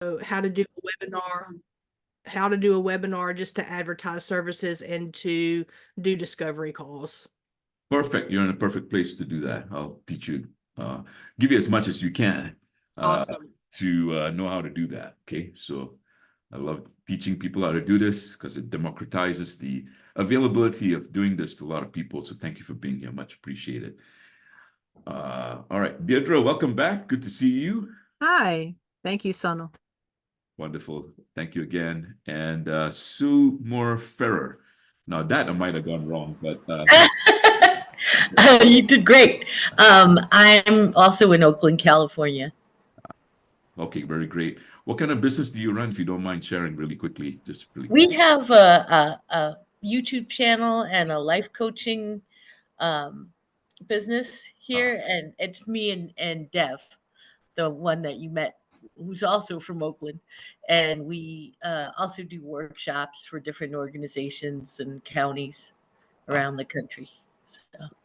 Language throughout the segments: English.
how to do a webinar just to advertise services and to do discovery calls. Perfect. You're in a perfect place to do that. I'll teach you, give you as much as you can Awesome. to know how to do that. Okay. So I love teaching people how to do this because it democratizes the availability of doing this to a lot of people. So thank you for being here. Much appreciated. All right. Deirdre, welcome back. Good to see you. Hi. Thank you, Sonal. Wonderful. Thank you again. And Sue Moore Ferrer. Now that I might have gone wrong, but You did great. I'm also in Oakland, California. okay, very great. What kind of business do you run, if you don't mind sharing really quickly? Just really We quick. have a YouTube channel and a life coaching um, business here, and it's me and Dev, the one that you met, who's also from Oakland. And we also do workshops for different organizations and counties around the country. So,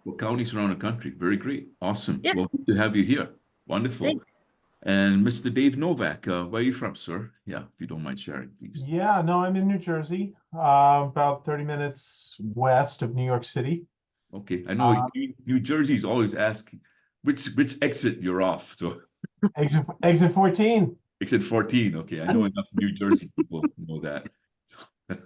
Well, counties around the country. Very great. Awesome. yeah, Well, good to have you here. Wonderful. thanks. And Mr. Dave Novak, where are you from, sir? Yeah, if you don't mind sharing, please. Yeah, no, I'm in New Jersey, about 30 minutes west of New York City. Okay, I know New Jersey's always asking which exit you're off. So Exit 14. exit 14. Okay, I know enough New Jersey people know that. So,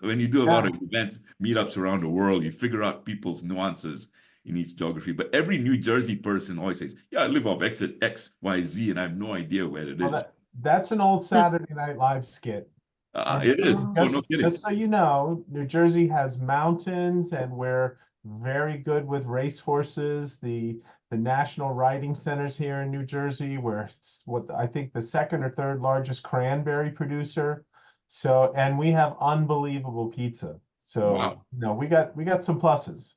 when you do a lot of events, meetups around the world, you figure out people's nuances in each geography. But every New Jersey person always says, "Yeah, I live off exit X, Y, Z, and I have no idea where it is." Well, that's an old Saturday Night Live skit. It is. Oh, no kidding. Just so you know, New Jersey has mountains, and we're very good with racehorses. The National Riding Center's here in New Jersey. We're what I think the second or third largest cranberry producer. So, and we have unbelievable pizza. So, Wow. we got some pluses.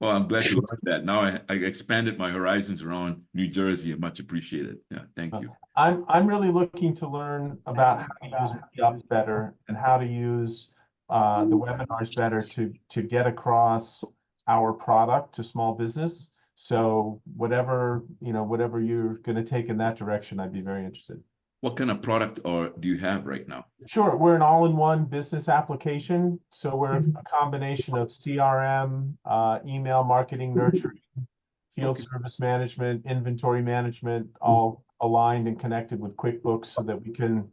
Well, I'm glad to learn that. Now I expanded my horizons around New Jersey and much appreciated. Yeah, thank you. I'm really looking to learn about how to use meetups better and how to use the webinars better to get across our product to small business. So whatever you're going to take in that direction, I'd be very interested. What kind of product do you have right now? Sure, we're an all-in-one business application. So we're a combination of CRM, email marketing, nurturing, field service management, inventory management, all aligned and connected with QuickBooks so that we can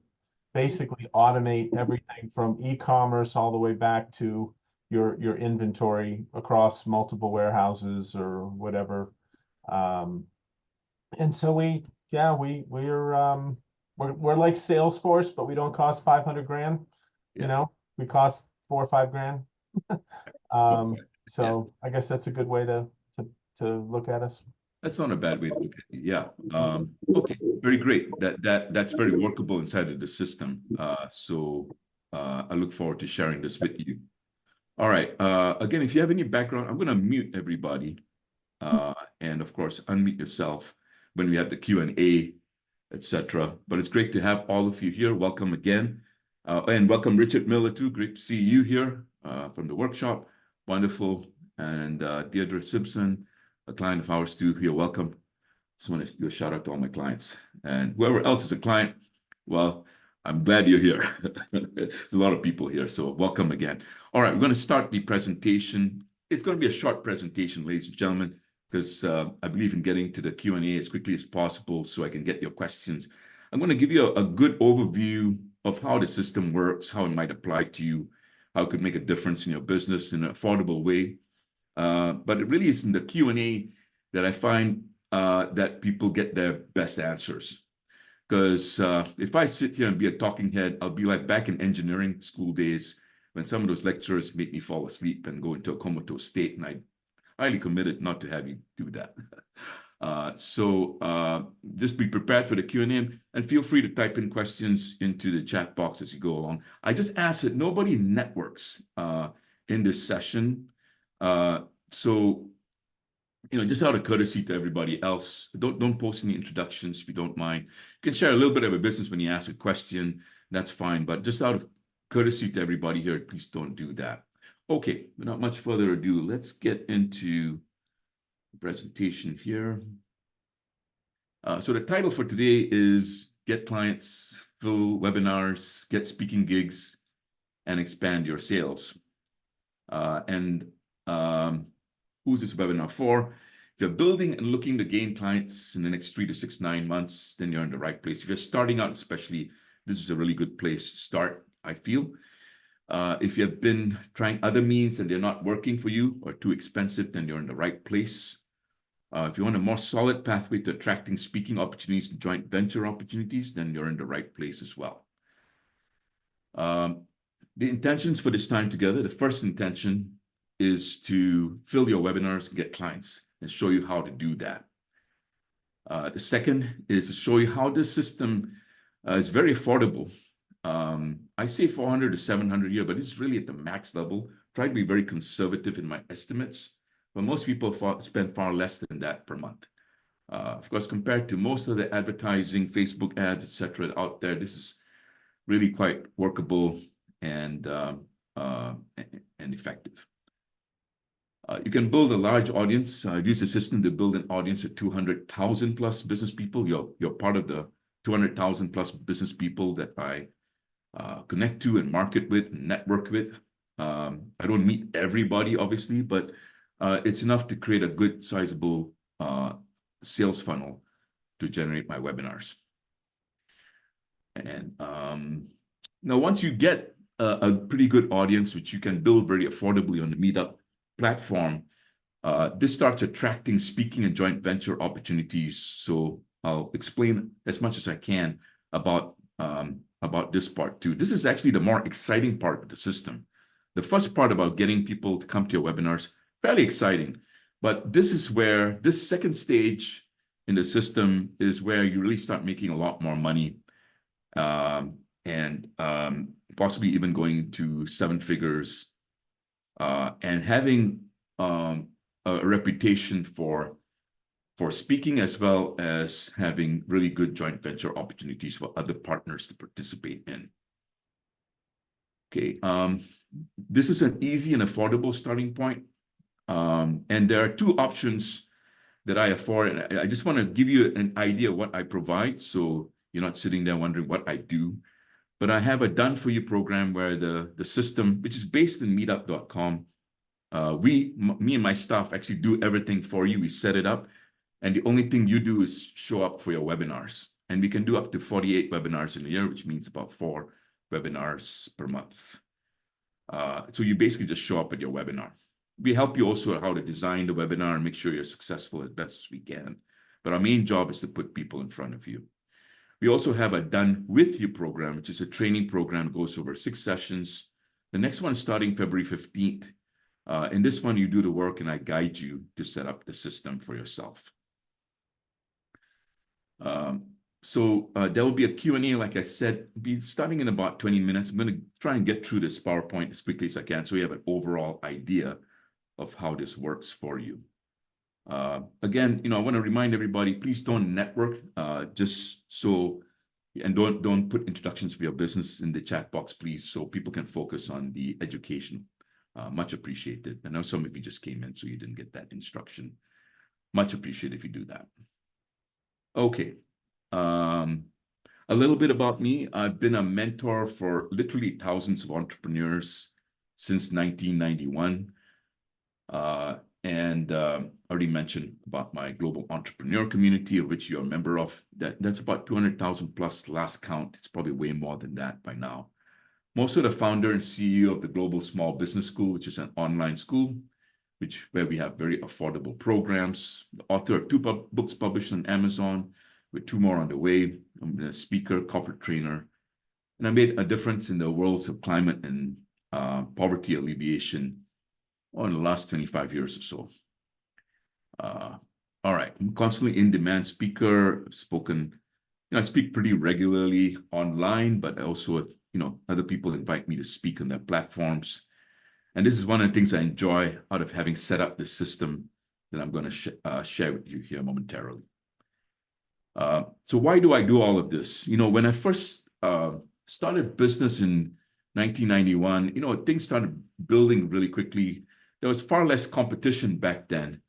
basically automate everything from e-commerce all the way back to your inventory across multiple warehouses or whatever. And so we're like Salesforce, but we don't cost 500 grand. Yeah. We cost 4 or 5 grand. So I guess that's a good way to look at us. That's not a bad way to look at it. Yeah. Okay. Very great. That's very workable inside of the system. So I look forward to sharing this with you. All right. Again, if you have any background, I'm going to mute everybody. And of course, unmute yourself when we have the Q&A, etc. But it's great to have all of you here. Welcome again. And welcome Richard Miller too. Great to see you here from the workshop. Wonderful. And Deirdre Simpson, a client of ours too, here. Welcome. Just want to do a shout out to all my clients. And whoever else is a client, well, I'm glad you're here. There's a lot of people here, so welcome again. All right, we're going to start the presentation. It's going to be a short presentation, ladies and gentlemen, because I believe in getting to the Q&A as quickly as possible so I can get your questions. I'm going to give you a good overview of how the system works, how it might apply to you, how it could make a difference in your business in an affordable way. But it really is in the Q&A that I find that people get their best answers. Because if I sit here and be a talking head, I'll be like back in engineering school days when some of those lecturers make me fall asleep and go into a comatose state, and I highly committed not to have you do that. So just be prepared for the Q&A and feel free to type in questions into the chat box as you go along. I just ask that nobody networks in this session. So just out of courtesy to everybody else, don't post any introductions if you don't mind. You can share a little bit of a business when you ask a question, that's fine. But just out of courtesy to everybody here, please don't do that. Okay, without much further ado, let's get into the presentation here. So the title for today is Get Clients fill webinars, get speaking gigs, and expand your sales. Who's this webinar for? If you're building and looking to gain clients in the next 3 to 6, 9 months, then you're in the right place. If you're starting out, especially, this is a really good place to start, I feel. If you have been trying other means and they're not working for you or too expensive, then you're in the right place. If you want a more solid pathway to attracting speaking opportunities, joint venture opportunities, then you're in the right place as well. The intentions for this time together, the first intention is to fill your webinars and get clients and show you how to do that. The second is to show you how this system is very affordable. I say 400 to 700 a year, but it's really at the max level. Try to be very conservative in my estimates, but most people spend far less than that per month. Of course, compared to most of the advertising, Facebook ads, etc., out there, this is really quite workable and effective. You can build a large audience. Use the system to build an audience of 200,000 plus business people. You're part of the 200,000 plus business people that I connect to and market with and network with. I don't meet everybody, obviously, but it's enough to create a good, sizable sales funnel to generate my webinars. And now, once you get a pretty good audience, which you can build very affordably on the Meetup platform, this starts attracting speaking and joint venture opportunities. So I'll explain as much as I can about this part too. This is actually the more exciting part of the system. The first part about getting people to come to your webinars, fairly exciting, but this is where this second stage in the system is where you really start making a lot more money, and possibly even going to 7 figures, and having a reputation for speaking, as well as having really good joint venture opportunities for other partners to participate in. Okay, this is an easy and affordable starting point. And there are 2 options that I afford. And I just want to give you an idea of what I provide, so you're not sitting there wondering what I do. But I have a done-for-you program where the system, which is based in meetup.com, me and my staff actually do everything for you. We set it up, and the only thing you do is show up for your webinars. And we can do up to 48 webinars in a year, which means about 4 webinars per month. So you basically just show up at your webinar. We help you also how to design the webinar and make sure you're successful as best as we can. But our main job is to put people in front of you. We also have a Done With You program, which is a training program that goes over 6 sessions. The next one is starting February 15th. In this one, you do the work and I guide you to set up the system for yourself. So there will be a Q&A, like I said, be starting in about 20 minutes. I'm going to try and get through this PowerPoint as quickly as I can so you have an overall idea of how this works for you. Again, I want to remind everybody, please don't network, just so, and don't put introductions for your business in the chat box, please, so people can focus on the education. Much appreciated. I know some of you just came in, so you didn't get that instruction. Much appreciated if you do that. Okay. A little bit about me. I've been a mentor for literally thousands of entrepreneurs since 1991. And I already mentioned about my global entrepreneur community, of which you're a member of. That's about 200,000 plus last count. It's probably way more than that by now. I'm also the founder and CEO of the Global Small Business School, which is an online school, where we have very affordable programs. The author of 2 books published on Amazon, with 2 more on the way. I'm a speaker, corporate trainer, and I made a difference in the worlds of climate and poverty alleviation in the last 25 years or so. All right, I'm constantly in-demand speaker. I've spoken, I speak pretty regularly online, but I also, other people invite me to speak on their platforms. And this is one of the things I enjoy out of having set up this system that I'm going to share with you here momentarily. So why do I do all of this? When I first started business in 1991, things started building really quickly. There was far less competition back then.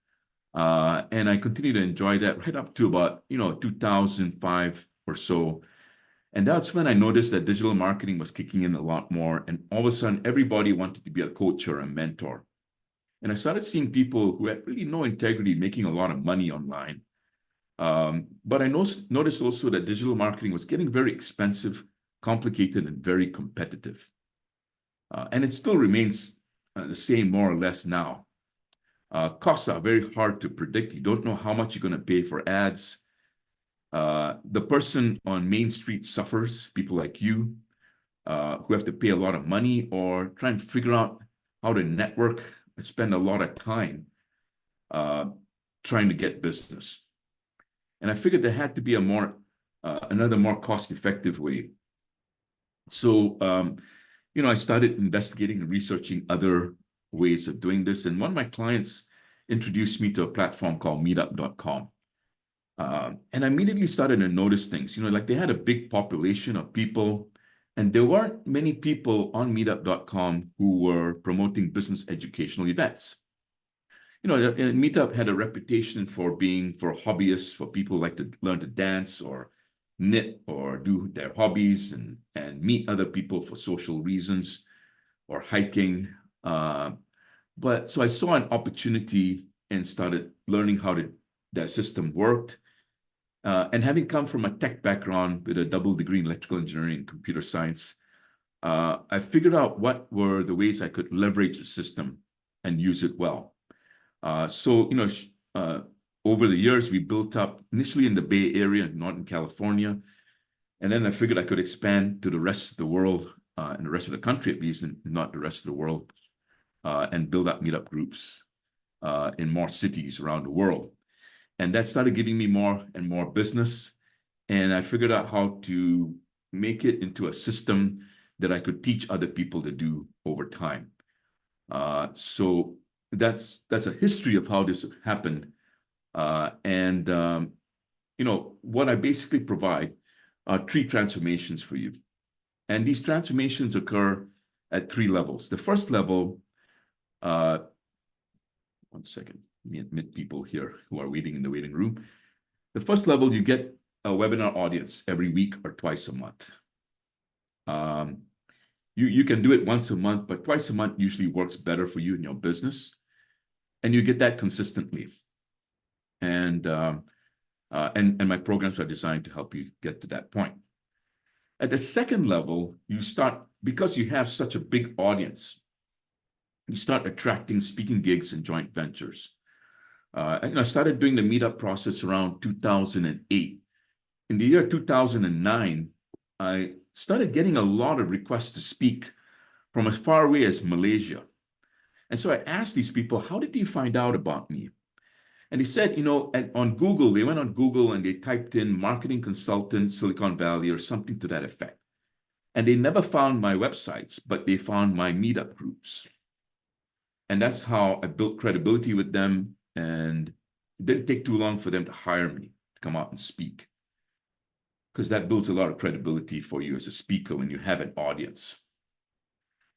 And I continued to enjoy that right up to about, 2005 or so. And that's when I noticed that digital marketing was kicking in a lot more. And all of a sudden, everybody wanted to be a coach or a mentor. And I started seeing people who had really no integrity making a lot of money online. But I noticed also that digital marketing was getting very expensive, complicated, and very competitive. And it still remains the same more or less now. Costs are very hard to predict. You don't know how much you're going to pay for ads. The person on Main Street suffers, people like you, who have to pay a lot of money or try and figure out how to network and spend a lot of time trying to get business. And I figured there had to be another more cost-effective way. So, I started investigating and researching other ways of doing this. And one of my clients introduced me to a platform called meetup.com. And I immediately started to notice things, like they had a big population of people, and there weren't many people on meetup.com who were promoting business educational events. Meetup had a reputation for being for hobbyists, for people who like to learn to dance or knit or do their hobbies and meet other people for social reasons or hiking. But so I saw an opportunity and started learning how that system worked. And having come from a tech background with a double degree in electrical engineering and computer science, I figured out what were the ways I could leverage the system and use it well. Over the years, we built up initially in the Bay Area in Northern California. And then I figured I could expand to the rest of the world and the rest of the country, at least, and not the rest of the world, and build up meetup groups in more cities around the world. And that started giving me more and more business. And I figured out how to make it into a system that I could teach other people to do over time. So that's a history of how this happened. What I basically provide are 3 transformations for you. And these transformations occur at 3 levels. The first level, one second, let me admit people here who are waiting in the waiting room. The first level, you get a webinar audience every week or twice a month. You can do it once a month, but twice a month usually works better for you in your business. And you get that consistently. And my programs are designed to help you get to that point. At the second level, you start, because you have such a big audience, you start attracting speaking gigs and joint ventures. I started doing the meetup process around 2008. In the year 2009, I started getting a lot of requests to speak from as far away as Malaysia. And so I asked these people, how did you find out about me? And they said, on Google, they went on Google and they typed in marketing consultant, Silicon Valley, or something to that effect. And they never found my websites, but they found my meetup groups. And that's how I built credibility with them. And it didn't take too long for them to hire me to come out and speak, because that builds a lot of credibility for you as a speaker when you have an audience.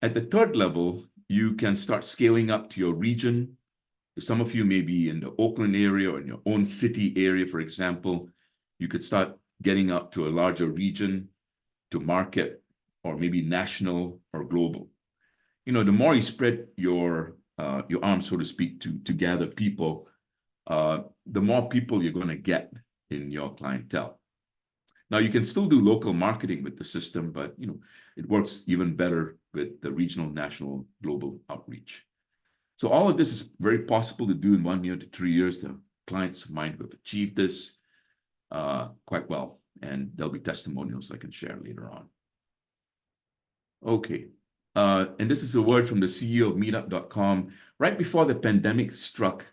At the third level, you can start scaling up to your region. Some of you may be in the Oakland area or in your own city area, for example. You could start getting up to a larger region to market, or maybe national or global. The more you spread your arms, so to speak, to gather people, the more people you're going to get in your clientele. Now, you can still do local marketing with the system, but it works even better with the regional, national, global outreach. So all of this is very possible to do in 1 year to 3 years. The clients of mine who have achieved this quite well, and there'll be testimonials I can share later on. Okay, and this is a word from the CEO of meetup.com. Right before the pandemic struck,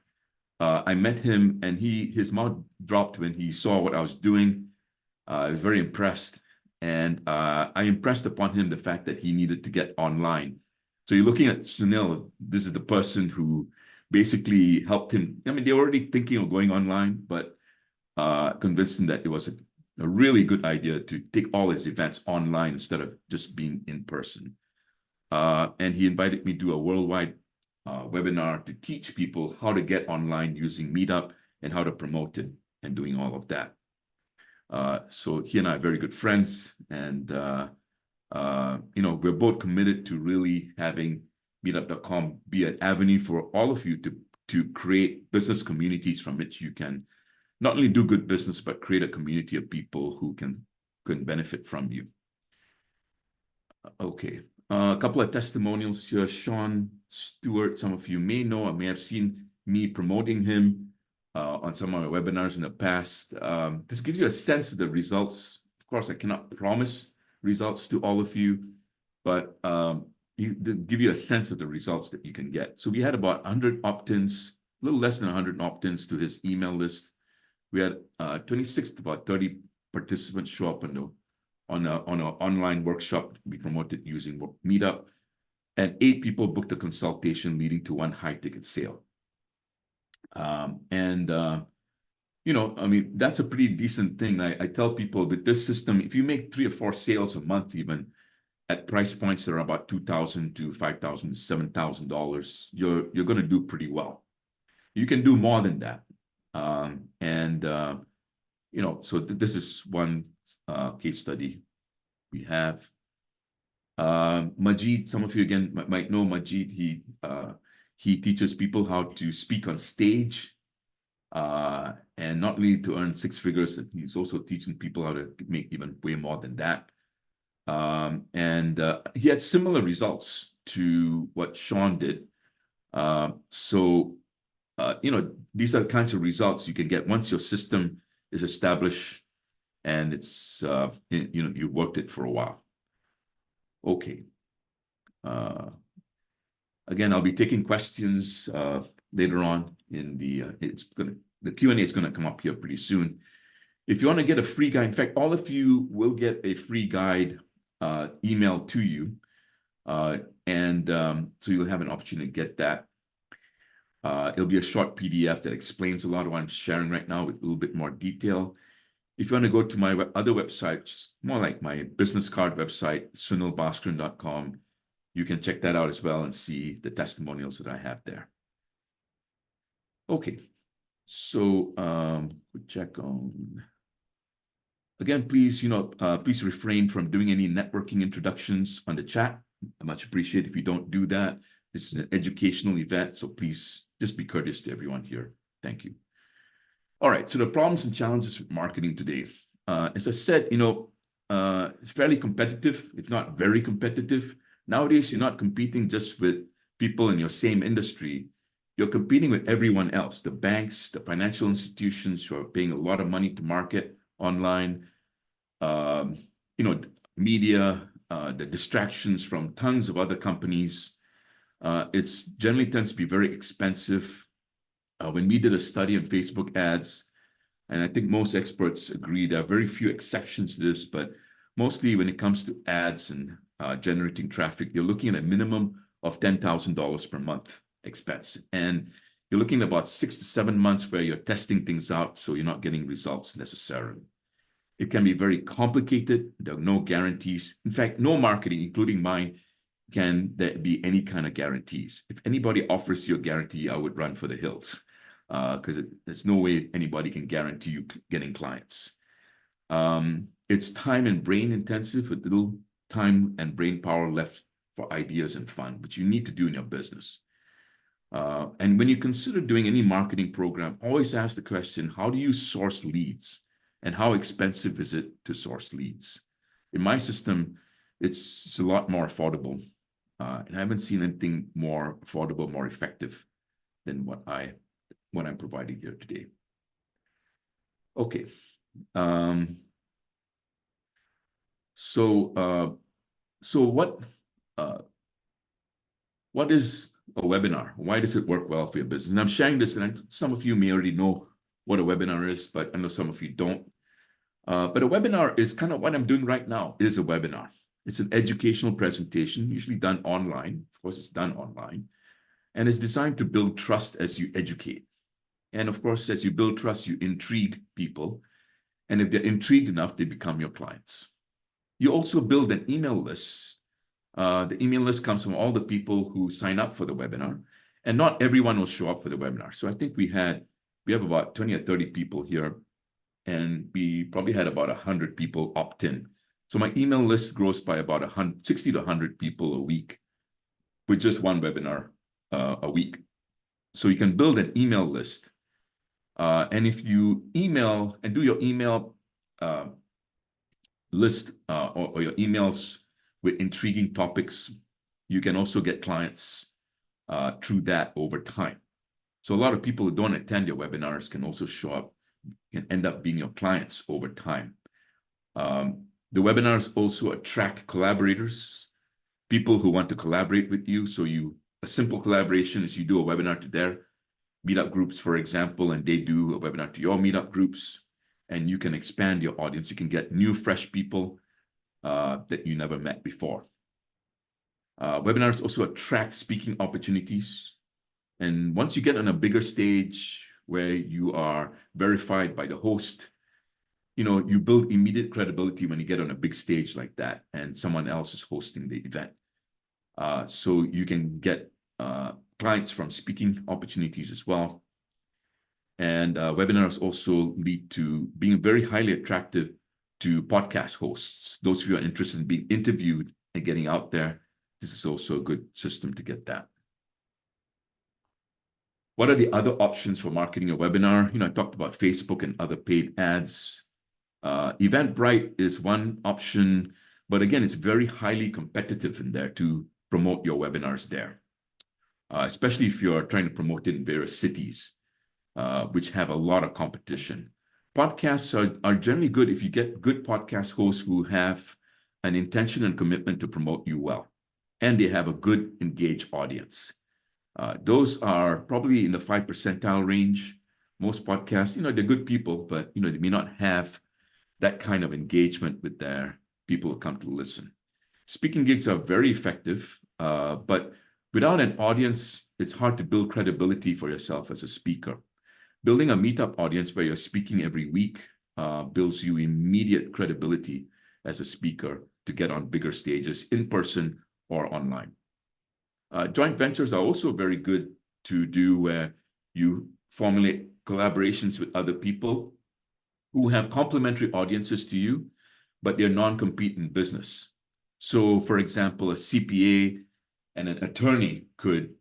I met him, and his mouth dropped when he saw what I was doing. I was very impressed, and I impressed upon him the fact that he needed to get online. So you're looking at Sunil. This is the person who basically helped him. I mean, they were already thinking of going online, but convinced him that it was a really good idea to take all his events online instead of just being in person. And he invited me to do a worldwide webinar to teach people how to get online using Meetup and how to promote it and doing all of that. So he and I are very good friends, and you know, we're both committed to really having meetup.com be an avenue for all of you to create business communities from which you can not only do good business, but create a community of people who can benefit from you. Okay, a couple of testimonials here. Sean Stewart, some of you may know, or may have seen me promoting him on some of my webinars in the past. This gives you a sense of the results. Of course, I cannot promise results to all of you, but give you a sense of the results that you can get. So we had about 100 opt-ins, a little less than 100 opt-ins to his email list. We had 26 to about 30 participants show up on an online workshop we promoted using Meetup, and 8 people booked a consultation, leading to 1 high-ticket sale. You know, I mean, that's a pretty decent thing. I tell people with this system, if you make 3 or 4 sales a month, even at price points that are about $2,000 to $5,000, $7,000, you're going to do pretty well. You can do more than that. You know, so this is one case study we have. Majid, some of you again might know Majid. He teaches people how to speak on stage, and not only to earn 6 figures, he's also teaching people how to make even way more than that. He had similar results to what Sean did. You know, these are the kinds of results you can get once your system is established and it's, you know, you worked it for a while. Okay. Again, I'll be taking questions later on in the Q&A is going to come up here pretty soon. If you want to get a free guide, in fact, all of you will get a free guide emailed to you. So you'll have an opportunity to get that. It'll be a short PDF that explains a lot of what I'm sharing right now with a little bit more detail. If you want to go to my other website, more like my business card website, sunilbhaskaran.com, you can check that out as well and see the testimonials that I have there. Okay, so we'll check on. Again, please, you know, please refrain from doing any networking introductions on the chat. I much appreciate if you don't do that. This is an educational event, so please just be courteous to everyone here. Thank you. All right, so the problems and challenges with marketing today. As I said, you know, it's fairly competitive, if not very competitive. Nowadays, you're not competing just with people in your same industry. You're competing with everyone else, the banks, the financial institutions who are paying a lot of money to market online, you know, media, the distractions from tons of other companies. It's generally tends to be very expensive. When we did a study on Facebook ads, and I think most experts agree, there are very few exceptions to this, but mostly when it comes to ads and generating traffic, you're looking at a minimum of $10,000 per month expense. And you're looking at about 6 to 7 months where you're testing things out, so you're not getting results necessarily. It can be very complicated. There are no guarantees. In fact, no marketing, including mine, can there be any kind of guarantees. If anybody offers you a guarantee, I would run for the hills, because there's no way anybody can guarantee you getting clients. It's time and brain intensive with little time and brain power left for ideas and fun, which you need to do in your business. And when you consider doing any marketing program, always ask the question, how do you source leads? And how expensive is it to source leads? In my system, it's a lot more affordable. And I haven't seen anything more affordable, more effective than what I'm providing here today. Okay. So what is a webinar? Why does it work well for your business? And I'm sharing this, and some of you may already know what a webinar is, but I know some of you don't. But a webinar is kind of what I'm doing right now, is a webinar. It's an educational presentation, usually done online. Of course, it's done online. And it's designed to build trust as you educate. And of course, as you build trust, you intrigue people. And if they're intrigued enough, they become your clients. You also build an email list. The email list comes from all the people who sign up for the webinar. And not everyone will show up for the webinar. So I think we have about 20 or 30 people here and we probably had about 100 people opt in. So my email list grows by about 60 to 100 people a week with just one webinar a week. So you can build an email list. And if you email and do your email list or your emails with intriguing topics, you can also get clients through that over time. So a lot of people who don't attend your webinars can also show up and end up being your clients over time. The webinars also attract collaborators, people who want to collaborate with you. So a simple collaboration is you do a webinar to their meetup groups, for example, and they do a webinar to your meetup groups, and you can expand your audience. You can get new, fresh people that you never met before. Webinars also attract speaking opportunities. And once you get on a bigger stage where you are verified by the host, you build immediate credibility when you get on a big stage like that and someone else is hosting the event. So you can get clients from speaking opportunities as well. And webinars also lead to being very highly attractive to podcast hosts. Those who are interested in being interviewed and getting out there, this is also a good system to get that. What are the other options for marketing a webinar? I talked about Facebook and other paid ads. Eventbrite is one option, but again, it's very highly competitive in there to promote your webinars there, especially if you're trying to promote it in various cities, which have a lot of competition. Podcasts are generally good if you get good podcast hosts who have an intention and commitment to promote you well, and they have a good engaged audience. Those are probably in the 5th percentile range. Most podcasts, they're good people, but, they may not have that kind of engagement with their people who come to listen. Speaking gigs are very effective, but without an audience, it's hard to build credibility for yourself as a speaker. Building a meetup audience where you're speaking every week builds you immediate credibility as a speaker to get on bigger stages in person or online. Joint ventures are also very good to do where you formulate collaborations with other people who have complementary audiences to you, but they're non-compete in business. So, for example, a CPA and an attorney could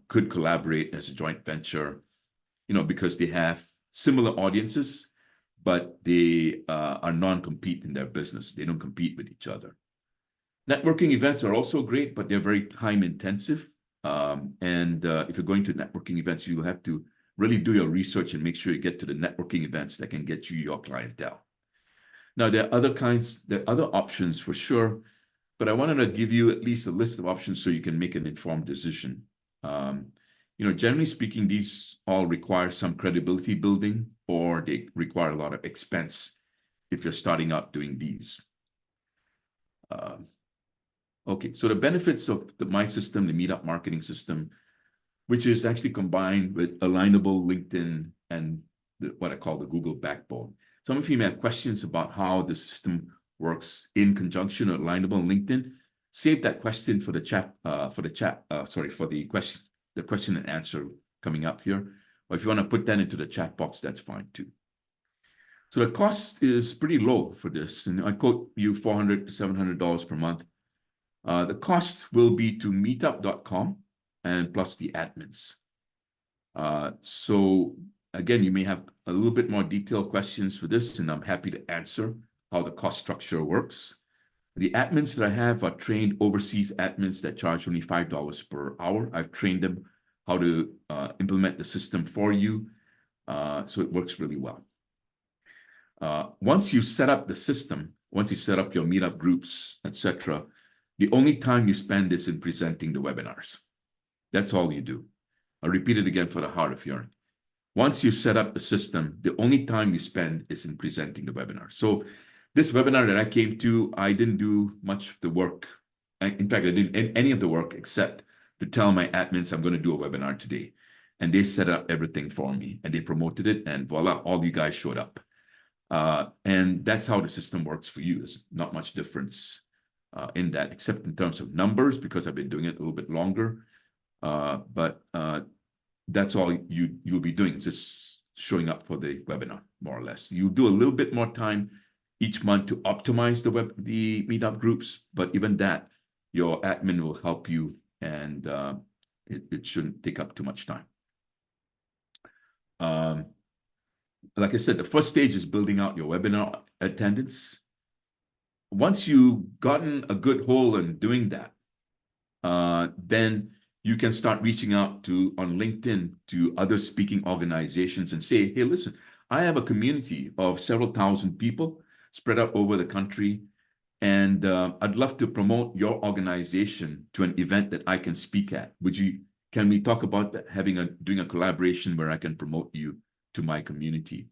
collaborate as a joint venture, because they have similar audiences, but they are non-compete in their business. They don't compete with each other. Networking events are also great, but they're very time intensive. And if you're going to networking events, you have to really do your research and make sure you get to the networking events that can get you your clientele. Now, there are other options for sure, but I wanted to give you at least a list of options so you can make an informed decision. Generally speaking, these all require some credibility building, or they require a lot of expense if you're starting out doing these. Okay, so the benefits of my system, the Meetup marketing system, which is actually combined with Alignable, LinkedIn, and what I call the Google backbone. Some of you may have questions about how the system works in conjunction with Alignable and LinkedIn. Save that question for the question and answer coming up here. Or if you want to put that into the chat box, that's fine too. So the cost is pretty low for this, and I quote you $400 to $700 per month. The cost will be to meetup.com and plus the admins. So again, you may have a little bit more detailed questions for this, and I'm happy to answer how the cost structure works. The admins that I have are trained overseas admins that charge only $5 per hour. I've trained them how to implement the system for you, so it works really well. Once you set up the system, once you set up your meetup groups, etc., the only time you spend is in presenting the webinars. That's all you do. I'll repeat it again for the hard of hearing. Once you set up the system, the only time you spend is in presenting the webinar. So this webinar that I came to, I didn't do much of the work. In fact, I didn't any of the work except to tell my admins I'm going to do a webinar today. And they set up everything for me and they promoted it, and voila, all you guys showed up. And that's how the system works for you. There's not much difference in that, except in terms of numbers, because I've been doing it a little bit longer. But that's all you'll be doing, just showing up for the webinar, more or less. You do a little bit more time each month to optimize the meetup groups, but even that, your admin will help you, and it shouldn't take up too much time. Like I said, the first stage is building out your webinar attendance. Once you've gotten a good hold on doing that, then you can start reaching out on LinkedIn to other speaking organizations and say, hey, listen, I have a community of several thousand people spread out over the country, and I'd love to promote your organization to an event that I can speak at. Can we talk about that, doing a collaboration where I can promote you to my community?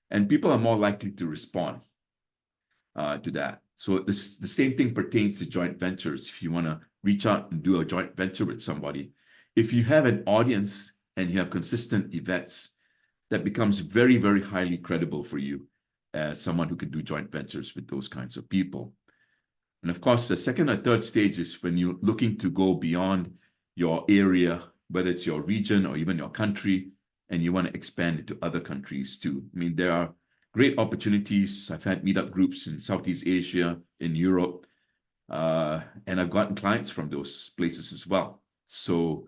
And people are more likely to respond to that. So the same thing pertains to joint ventures. If you want to reach out and do a joint venture with somebody, if you have an audience and you have consistent events, that becomes very, very highly credible for you as someone who can do joint ventures with those kinds of people. And of course, the second or third stage is when you're looking to go beyond your area, whether it's your region or even your country, and you want to expand it to other countries too. I mean, there are great opportunities. I've had meetup groups in Southeast Asia, in Europe, and I've gotten clients from those places as well. So,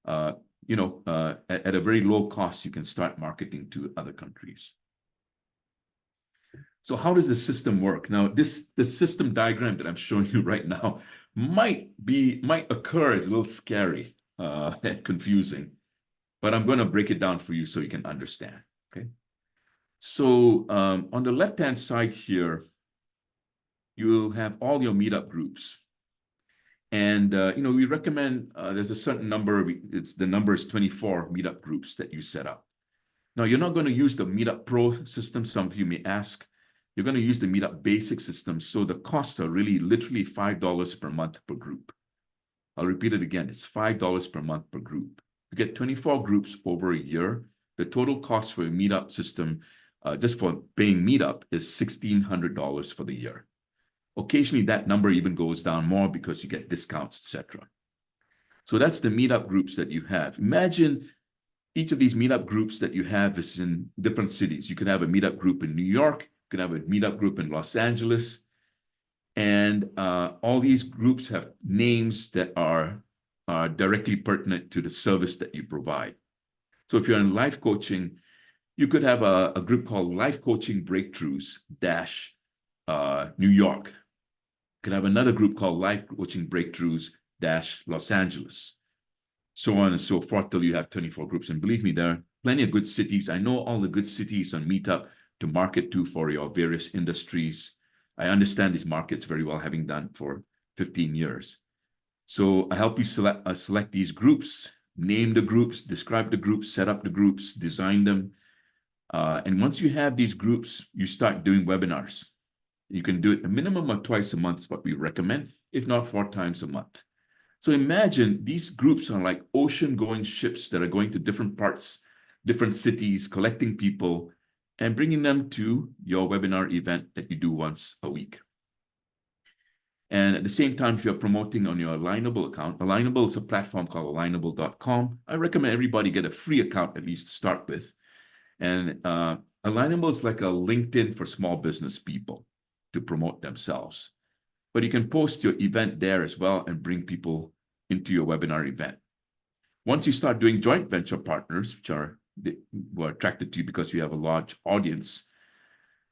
at a very low cost, you can start marketing to other countries. So how does the system work? Now, the system diagram that I'm showing you right now might occur as a little scary and confusing, but I'm going to break it down for you so you can understand. Okay. So on the left-hand side here, you'll have all your meetup groups. And, we recommend there's a certain number, the number is 24 meetup groups that you set up. Now, you're not going to use the Meetup Pro system. Some of you may ask. You're going to use the Meetup Basic system. So the costs are really literally $5 per month per group. I'll repeat it again. It's $5 per month per group. You get 24 groups over a year. The total cost for a Meetup system, just for paying Meetup, is $1,600 for the year. Occasionally, that number even goes down more because you get discounts, etc. So that's the Meetup groups that you have. Imagine each of these Meetup groups that you have is in different cities. You could have a Meetup group in New York. You could have a Meetup group in Los Angeles. And all these groups have names that are directly pertinent to the service that you provide. So if you're in life coaching, you could have a group called Life Coaching Breakthroughs New York. You could have another group called Life Coaching Breakthroughs Los Angeles. So on and so forth till you have 24 groups. And believe me, there are plenty of good cities. I know all the good cities on Meetup to market to for your various industries. I understand these markets very well, having done for 15 years. So I help you select these groups, name the groups, describe the groups, set up the groups, design them. And once you have these groups, you start doing webinars. You can do it a minimum of twice a month is what we recommend, if not 4 times a month. So imagine these groups are like ocean-going ships that are going to different parts, different cities, collecting people, and bringing them to your webinar event that you do once a week. And at the same time, if you're promoting on your Alignable account, Alignable is a platform called alignable.com. I recommend everybody get a free account at least to start with. And Alignable is like a LinkedIn for small business people to promote themselves. But you can post your event there as well and bring people into your webinar event. Once you start doing joint venture partners, which are who are attracted to you because you have a large audience,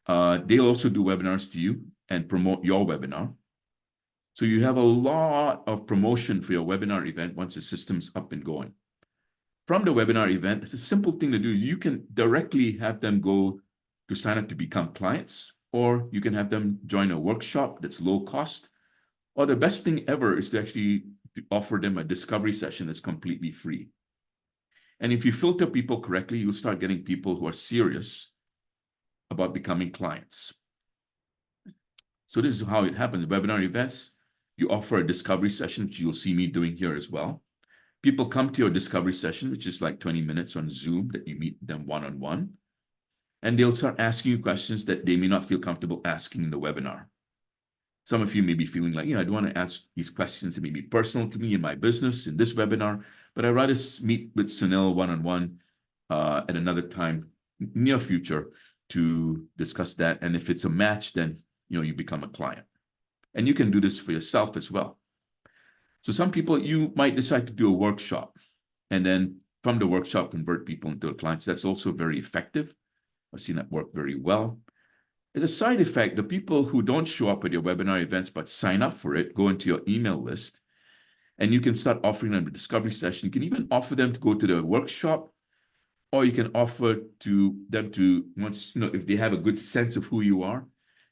they'll also do webinars to you and promote your webinar. So you have a lot of promotion for your webinar event once the system's up and going. From the webinar event, it's a simple thing to do. You can directly have them go to sign up to become clients, or you can have them join a workshop that's low cost. Or the best thing ever is to actually offer them a discovery session that's completely free. And if you filter people correctly, you'll start getting people who are serious about becoming clients. So this is how it happens. Webinar events, you offer a discovery session, which you'll see me doing here as well. People come to your discovery session, which is like 20 minutes on Zoom that you meet them one-on-one. And they'll start asking you questions that they may not feel comfortable asking in the webinar. Some of you may be feeling like, I don't want to ask these questions that may be personal to me in my business in this webinar, but I'd rather meet with Sunil one-on-one at another time, near future, to discuss that. And if it's a match, then you become a client. And you can do this for yourself as well. So some people, you might decide to do a workshop, and then from the workshop, convert people into clients. That's also very effective. I've seen that work very well. As a side effect, the people who don't show up at your webinar events but sign up for it, go into your email list, and you can start offering them a discovery session. You can even offer them to go to the workshop, or you can offer to them to, once, if they have a good sense of who you are,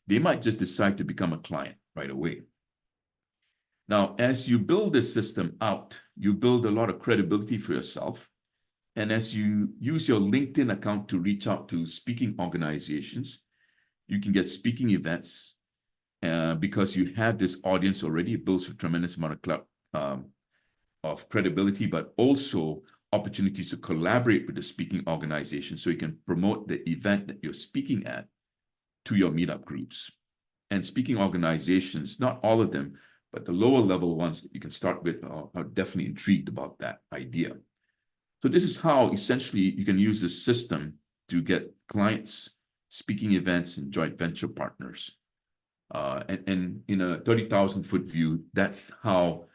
they might just decide to become a client right away. Now, as you build this system out, you build a lot of credibility for yourself. And as you use your LinkedIn account to reach out to speaking organizations, you can get speaking events because you have this audience already. It builds a tremendous amount of credibility, but also opportunities to collaborate with the speaking organization so you can promote the event that you're speaking at to your meetup groups. And speaking organizations, not all of them, but the lower level ones that you can start with are definitely intrigued about that idea. So this is how essentially you can use this system to get clients, speaking events, and joint venture partners. And in a 30,000-foot view, that's how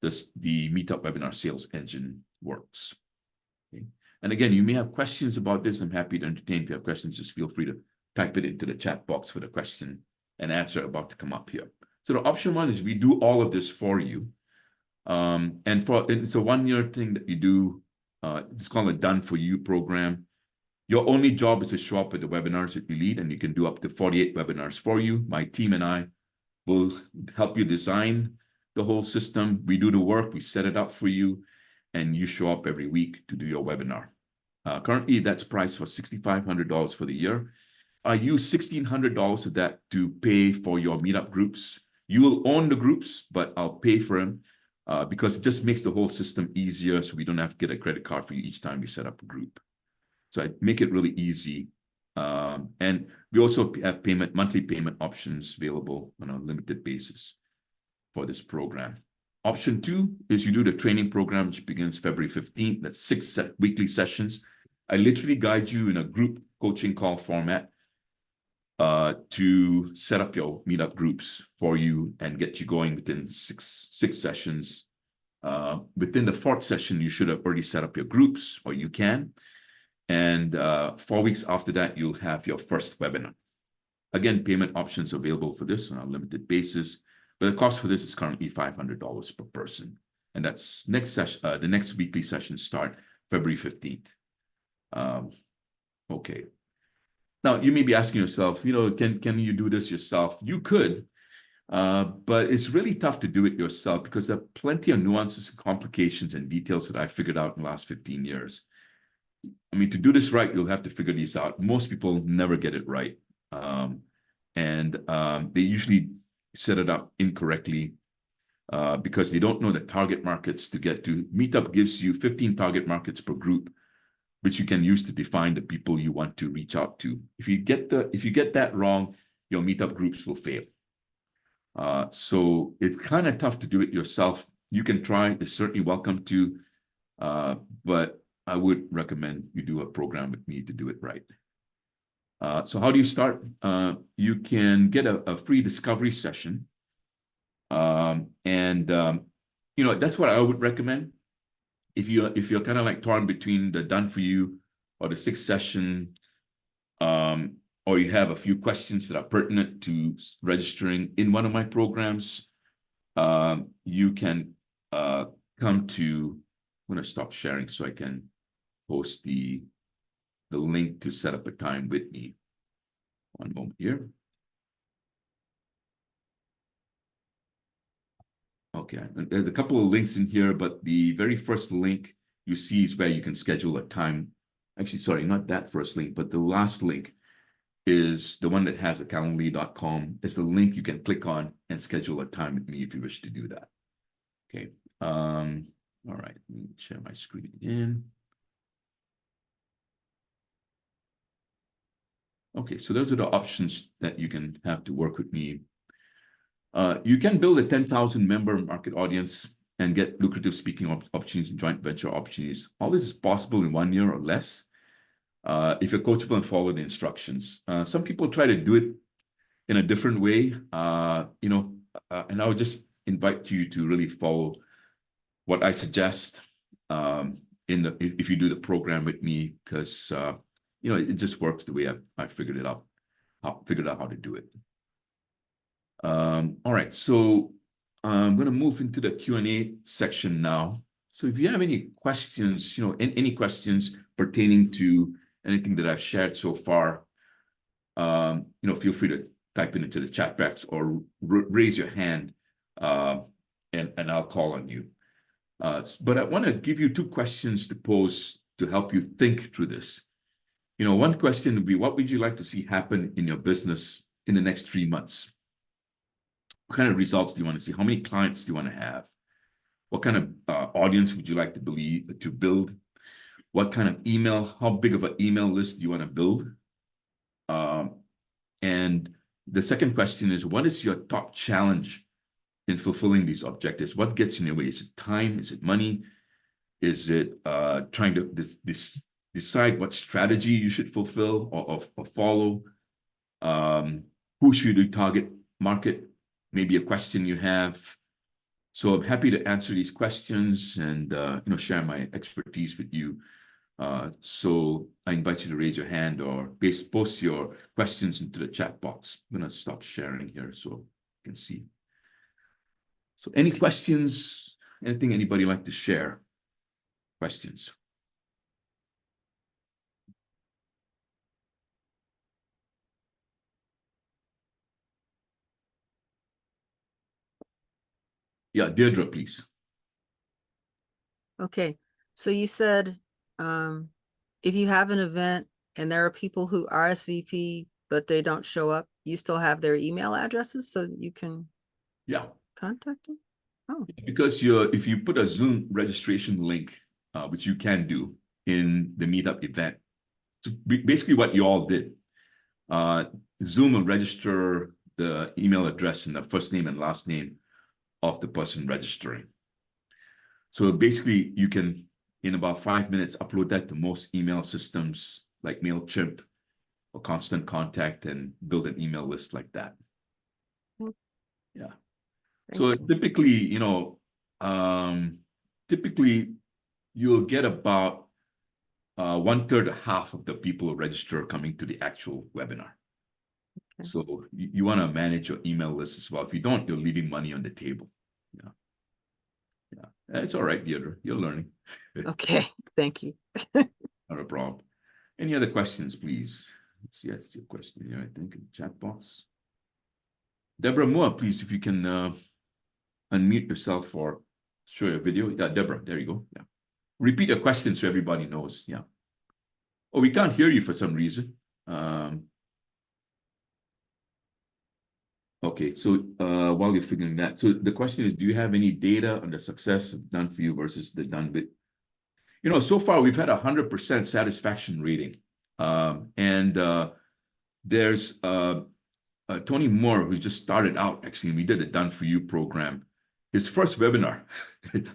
the Meetup Webinar Sales Engine works. Okay. And again, you may have questions about this. I'm happy to entertain. If you have questions, just feel free to type it into the chat box for the question and answer about to come up here. So the option one is we do all of this for you. And it's a one-year thing that you do. It's called a done for you program. Your only job is to show up at the webinars that you lead, and you can do up to 48 webinars for you. My team and I will help you design the whole system. We do the work, we set it up for you, and you show up every week to do your webinar. Currently, that's priced for $6,500 for the year. I use $1,600 of that to pay for your meetup groups. You will own the groups, but I'll pay for them because it just makes the whole system easier, so we don't have to get a credit card for you each time we set up a group. So I make it really easy. And we also have monthly payment options available on a limited basis for this program. Option two is you do the training program, which begins February 15th. That's 6 weekly sessions. I literally guide you in a group coaching call format to set up your meetup groups for you and get you going within six sessions. Within the 4th session, you should have already set up your groups, or you can. And 4 weeks after that, you'll have your first webinar. Again, payment options available for this on a limited basis, but the cost for this is currently $500 per person. And that's next session. The next weekly sessions start February 15th. Okay. Now, you may be asking yourself, can you do this yourself? You could, but it's really tough to do it yourself because there are plenty of nuances, complications, and details that I figured out in the last 15 years. I mean, to do this right, you'll have to figure these out. Most people never get it right. They usually set it up incorrectly because they don't know the target markets to get to. Meetup gives you 15 target markets per group, which you can use to define the people you want to reach out to. If you get that wrong, your meetup groups will fail. So it's kind of tough to do it yourself. You can try, it's certainly welcome to, but I would recommend you do a program with me to do it right. So how do you start? You can get a free discovery session. That's what I would recommend. If you're kind of like torn between the done for you or the 6th session, or you have a few questions that are pertinent to registering in one of my programs, you can come to, I'm going to stop sharing so I can post the link to set up a time with me. One moment here. Okay, there's a couple of links in here, but the very first link you see is where you can schedule a time. Actually, sorry, not that first link, but the last link is the one that has a calendly.com. It's the link you can click on and schedule a time with me if you wish to do that. Okay. All right, let me share my screen again. Okay, so those are the options that you can have to work with me. You can build a 10,000 member market audience and get lucrative speaking opportunities and joint venture opportunities. All this is possible in 1 year or less. If you're coachable and follow the instructions. Some people try to do it in a different way, and I would just invite you to really follow what I suggest if you do the program with me, because it just works the way I figured it out. Figured out how to do it. All right, so I'm going to move into the Q&A section now. So if you have any questions, any questions pertaining to anything that I've shared so far, feel free to type it into the chat box or raise your hand, and I'll call on you. But I want to give you two questions to pose to help you think through this. One question would be, what would you like to see happen in your business in the next 3 months? What kind of results do you want to see? How many clients do you want to have? What kind of audience would you like to build? What kind of how big of an email list do you want to build? And the second question is, what is your top challenge in fulfilling these objectives? What gets in your way? Is it time? Is it money? Is it trying to decide what strategy you should fulfill or follow? Who should you target market? Maybe a question you have. So I'm happy to answer these questions and share my expertise with you. So I invite you to raise your hand or post your questions into the chat box. I'm going to stop sharing here so you can see. So any questions? Anything anybody like to share? Questions? Yeah, Deirdre, please. Okay, so you said if you have an event and there are people who RSVP but they don't show up, you still have their email addresses so you can contact them? Oh, Because if you put a Zoom registration link, which you can do in the meetup event, so basically what you all did, Zoom will register the email address and the first name and last name of the person registering. So basically you can, in about 5 minutes, upload that to most email systems like MailChimp or Constant Contact and build an email list like that. Yeah. So typically, you'll get about 1/3 to half of the people who register coming to the actual webinar. Okay. So you want to manage your email list as well. If you don't, you're leaving money on the table. Yeah. Yeah. It's all right, Deirdre. You're learning. Okay. Thank you. Not a problem. Any other questions, please? Let's see, that's your question here, I think, in the chat box. Deborah Moore, please, if you can unmute yourself or show your video. Yeah, Deborah, there you go. Yeah. Repeat your question so everybody knows. Yeah. Oh, we can't hear you for some reason. Okay, so while you're figuring that, so the question is, do you have any data on the success of done for you versus the done with? So far we've had 100% satisfaction rating. There's Tony Moore, who just started out, actually, and we did a done for you program. His first webinar,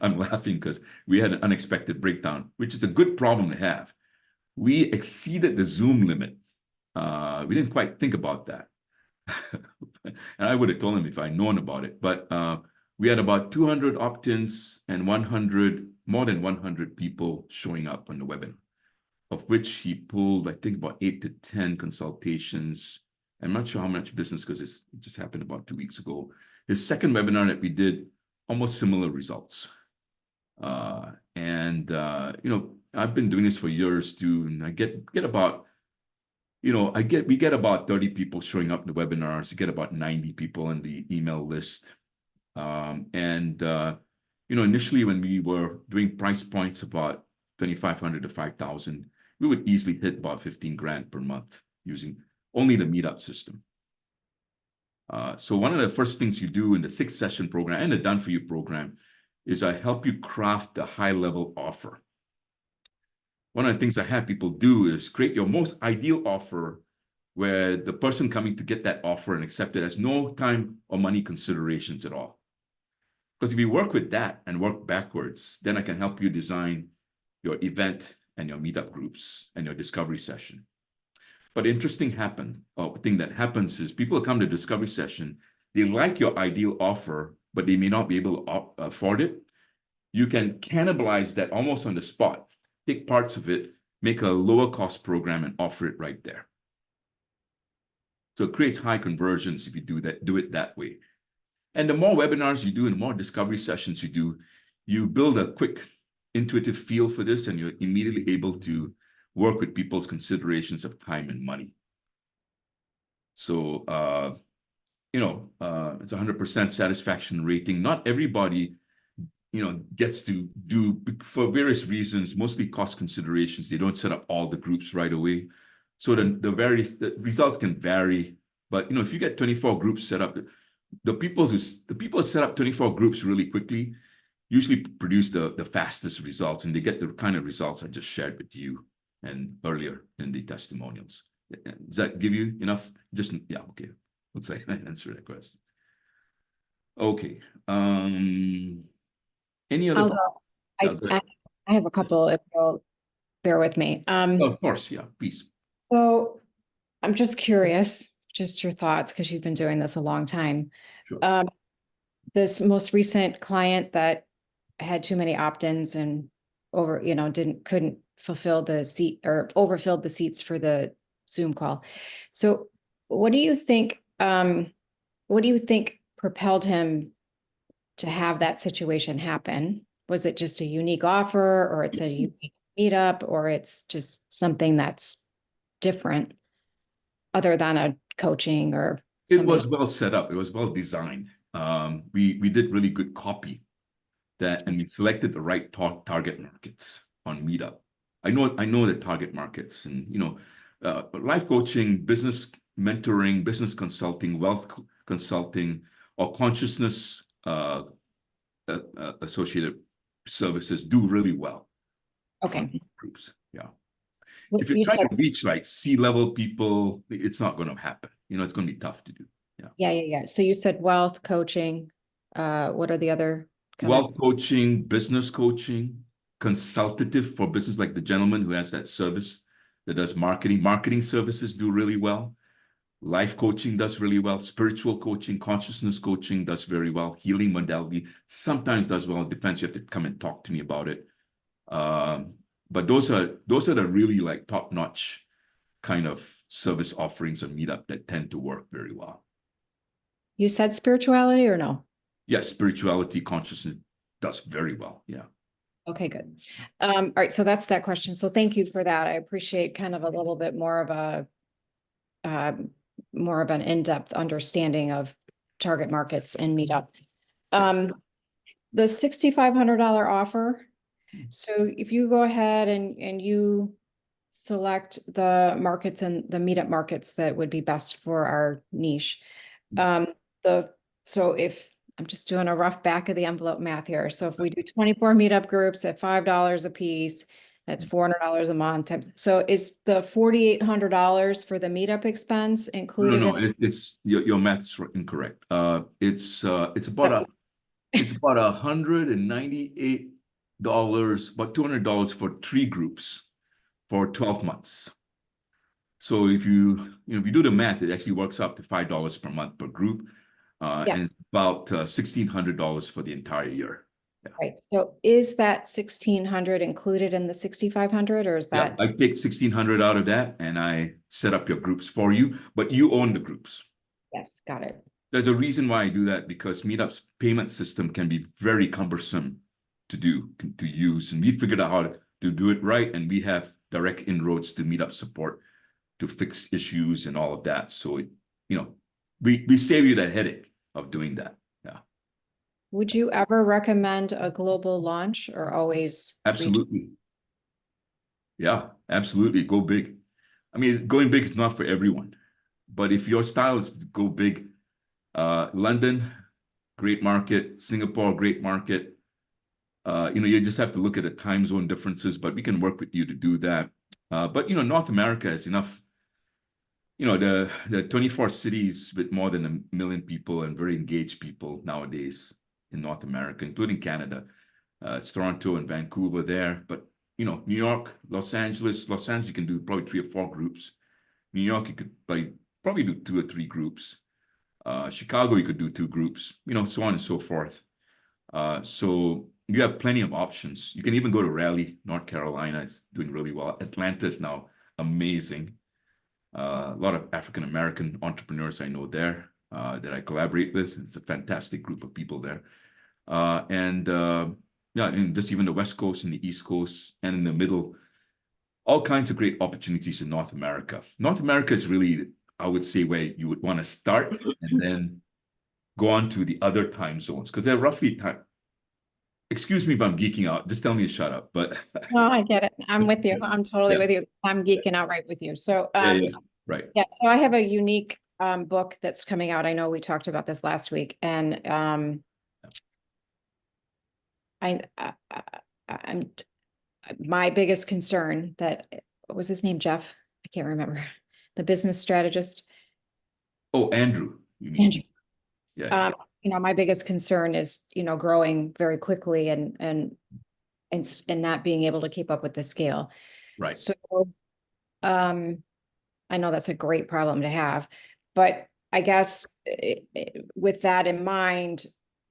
I'm laughing because we had an unexpected breakdown, which is a good problem to have. We exceeded the Zoom limit. We didn't quite think about that. And I would have told him if I'd known about it. But we had about 200 opt-ins and more than 100 people showing up on the webinar, of which he pulled, I think, about 8 to 10 consultations. I'm not sure how much business because it just happened about 2 weeks ago. His second webinar that we did, almost similar results. I've been doing this for years too, and I get about, we get about 30 people showing up in the webinars. We get about 90 people in the email list. Initially when we were doing price points about 2,500 to 5,000, we would easily hit about 15 grand per month using only the meetup system. So one of the first things you do in the 6-session program and the Done For You program is I help you craft a high-level offer. One of the things I have people do is create your most ideal offer where the person coming to get that offer and accept it has no time or money considerations at all. Because if you work with that and work backwards, then I can help you design your event and your meetup groups and your discovery session. But interesting thing that happens is people come to discovery session, they like your ideal offer, but they may not be able to afford it. You can cannibalize that almost on the spot, take parts of it, make a lower cost program and offer it right there. So it creates high conversions if you do it that way. And the more webinars you do and the more discovery sessions you do, you build a quick intuitive feel for this, and you're immediately able to work with people's considerations of time and money. So, it's 100% satisfaction rating. Not everybody, gets to do, for various reasons, mostly cost considerations. They don't set up all the groups right away. So the results can vary. But, if you get 24 groups set up, the people who set up 24 groups really quickly usually produce the fastest results, and they get the kind of results I just shared with you and earlier in the testimonials. Does that give you enough? Okay. Looks like I answered that question. Okay. Any other? I have a couple, if you'll bear with me. Of course, yeah, please. So I'm just curious, just your thoughts, because you've been doing this a long time. Sure. This most recent client that had too many opt-ins and couldn't fulfill the seat or overfilled the seats for the Zoom call. So what do you think propelled him to have that situation happen? Was it just a unique offer, or it's a unique meetup, or it's just something that's different other than a coaching or something? It was well set up. It was well designed. We did really good copy and we selected the right target markets on Meetup. I know the target markets, and life coaching, business mentoring, business consulting, wealth consulting, or consciousness associated services do really well. Okay. Groups, yeah. Well, if you're trying to reach like C-level people, it's not going to happen. It's going to be tough to do. Yeah. So you said wealth coaching. What are the other? Wealth coaching, business coaching, consultative for business, like the gentleman who has that service that does marketing. Marketing services do really well. Life coaching does really well. Spiritual coaching, consciousness coaching does very well. Healing modality sometimes does well. It depends. You have to come and talk to me about it. But those are the really like top-notch kind of service offerings on Meetup that tend to work very well. You said spirituality or no? Yes, spirituality, consciousness does very well. Yeah. Okay, good. All right. So that's that question. So thank you for that. I appreciate kind of a little bit more of an in-depth understanding of target markets and Meetup. The $6,500 offer. So if you go ahead and you select the markets and the Meetup markets that would be best for our niche. So if I'm just doing a rough back of the envelope math here. So if we do 24 Meetup groups at $5 a piece, that's $400 a month. So is the $4,800 for the Meetup expense included? No, it's your math is incorrect. It's about $198, about $200 for 3 groups for 12 months. So if you do the math, it actually works up to $5 per month per group. And it's about $1,600 for the entire year. Yeah. Right. So is that $1,600 included in the $6,500, or is that? Yeah, I take $1,600 out of that and I set up your groups for you, but you own the groups. Yes, got it. There's a reason why I do that, because Meetup's payment system can be very cumbersome to use, and we figured out how to do it right, and we have direct inroads to Meetup support to fix issues and all of that. So we save you the headache of doing that. Yeah. Would you ever recommend a global launch, or always? Absolutely. Yeah, absolutely. Go big. I mean, going big is not for everyone, but if your style is to go big, London, great market. Singapore, great market. You just have to look at the time zone differences, but we can work with you to do that. But North America is enough. The 24 cities with more than 1 million people and very engaged people nowadays in North America, including Canada. It's Toronto and Vancouver there, but New York, Los Angeles, you can do probably 3 or 4 groups. New York, you could probably do 2 or 3 groups. Chicago, you could do 2 groups, so on and so forth. So you have plenty of options. You can even go to Raleigh, North Carolina is doing really well. Atlanta is now amazing. A lot of African-American entrepreneurs I know there that I collaborate with. It's a fantastic group of people there. Yeah, and just even the West Coast and the East Coast and in the middle, all kinds of great opportunities in North America. North America is really, I would say, where you would want to start and then go on to the other time zones because they're roughly time. Excuse me if I'm geeking out. Just tell me to shut up. But No, I get it. I'm with you. I'm totally Yeah. with you. I'm geeking out right with you. So, yeah, right. yeah, so I have a unique book that's coming out. I know we talked about this last week, and I'm my biggest concern that what was his name, Jeff? I can't remember. The business strategist. Oh, Andrew, you mean? Andrew. Yeah. My biggest concern is, growing very quickly and not being able to keep up with the scale. Right. So, I know that's a great problem to have, but I guess with that in mind,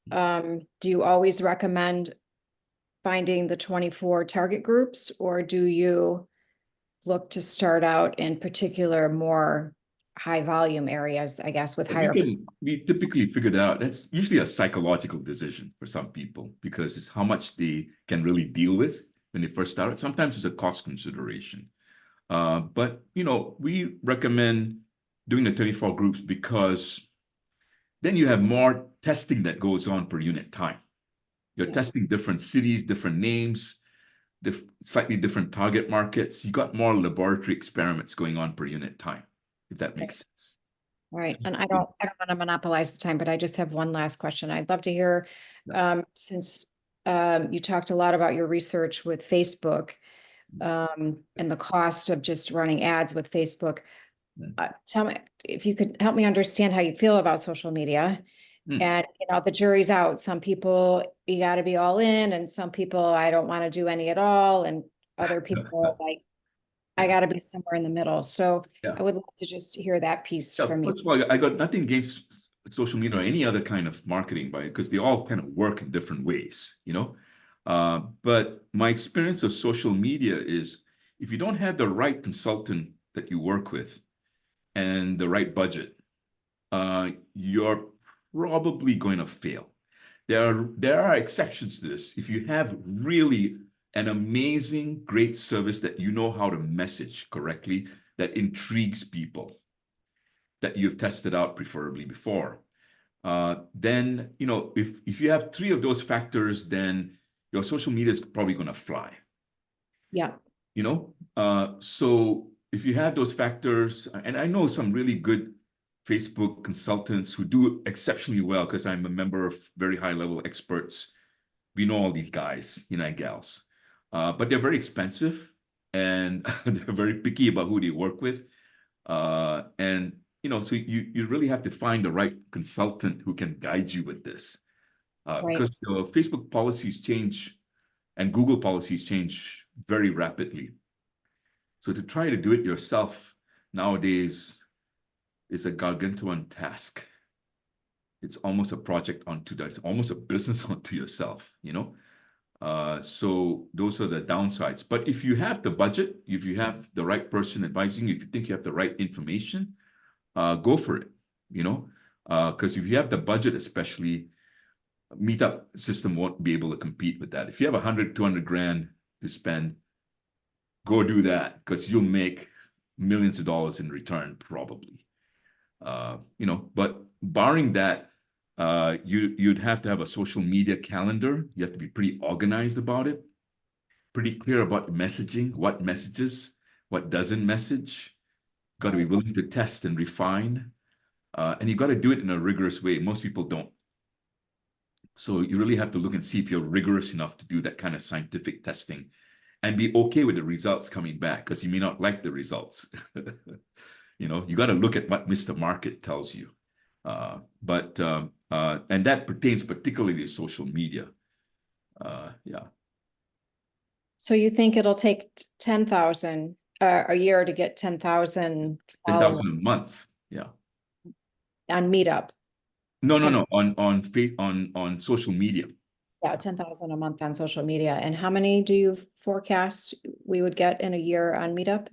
do you always recommend finding the 24 target groups, or do you look to start out in particular more high volume areas, I guess, with higher? We typically figure that out. That's usually a psychological decision for some people because it's how much they can really deal with when they first start. Sometimes it's a cost consideration. But we recommend doing the 24 groups because then you have more testing that goes on per unit time. You're testing different cities, different names, slightly different target markets. You got more laboratory experiments going on per unit time, if that makes sense. Right. And I don't want to monopolize the time, but I just have one last question. I'd love to hear, since you talked a lot about your research with Facebook, and the cost of just running ads with Facebook. Tell me if you could help me understand how you feel about social media. And the jury's out. Some people you got to be all in, and some people I don't want to do any at all, and other people like I got to be somewhere in the middle. So I would love to just hear that piece from you. First of all, I got nothing against social media or any other kind of marketing because they all kind of work in different ways, But my experience of social media is if you don't have the right consultant that you work with and the right budget, you're probably going to fail. There are exceptions to this. If you have really an amazing, great service that you know how to message correctly, that intrigues people, that you've tested out preferably before, then, if you have 3 of those factors, then your social media is probably going to fly. Yeah. So if you have those factors, and I know some really good Facebook consultants who do exceptionally well because I'm a member of very high level experts. We know all these guys, and gals, but they're very expensive and they're very picky about who they work with. And so you really have to find the right consultant who can guide you with this, because Facebook policies change and Google policies change very rapidly. So to try to do it yourself nowadays is a gargantuan task. It's almost a project unto that. It's almost a business unto yourself, So those are the downsides. But if you have the budget, if you have the right person advising you, if you think you have the right information, go for it, because if you have the budget, especially, meetup system won't be able to compete with that. If you have 100, 200 grand to spend, go do that because you'll make millions of dollars in return, probably. But barring that, you'd have to have a social media calendar. You have to be pretty organized about it, pretty clear about messaging, what messages, what doesn't message. Got to be willing to test and refine. And you got to do it in a rigorous way. Most people don't. So you really have to look and see if you're rigorous enough to do that kind of scientific testing and be okay with the results coming back, because you may not like the results. You got to look at what Mr. Market tells you. And that pertains particularly to social media. So you think it'll take 10,000 a year to get 10,000 followers 10,000 a month. Yeah. on Meetup? No, 10 on social media. Yeah, 10,000 a month on social media. And how many do you forecast we would get in a year on Meetup?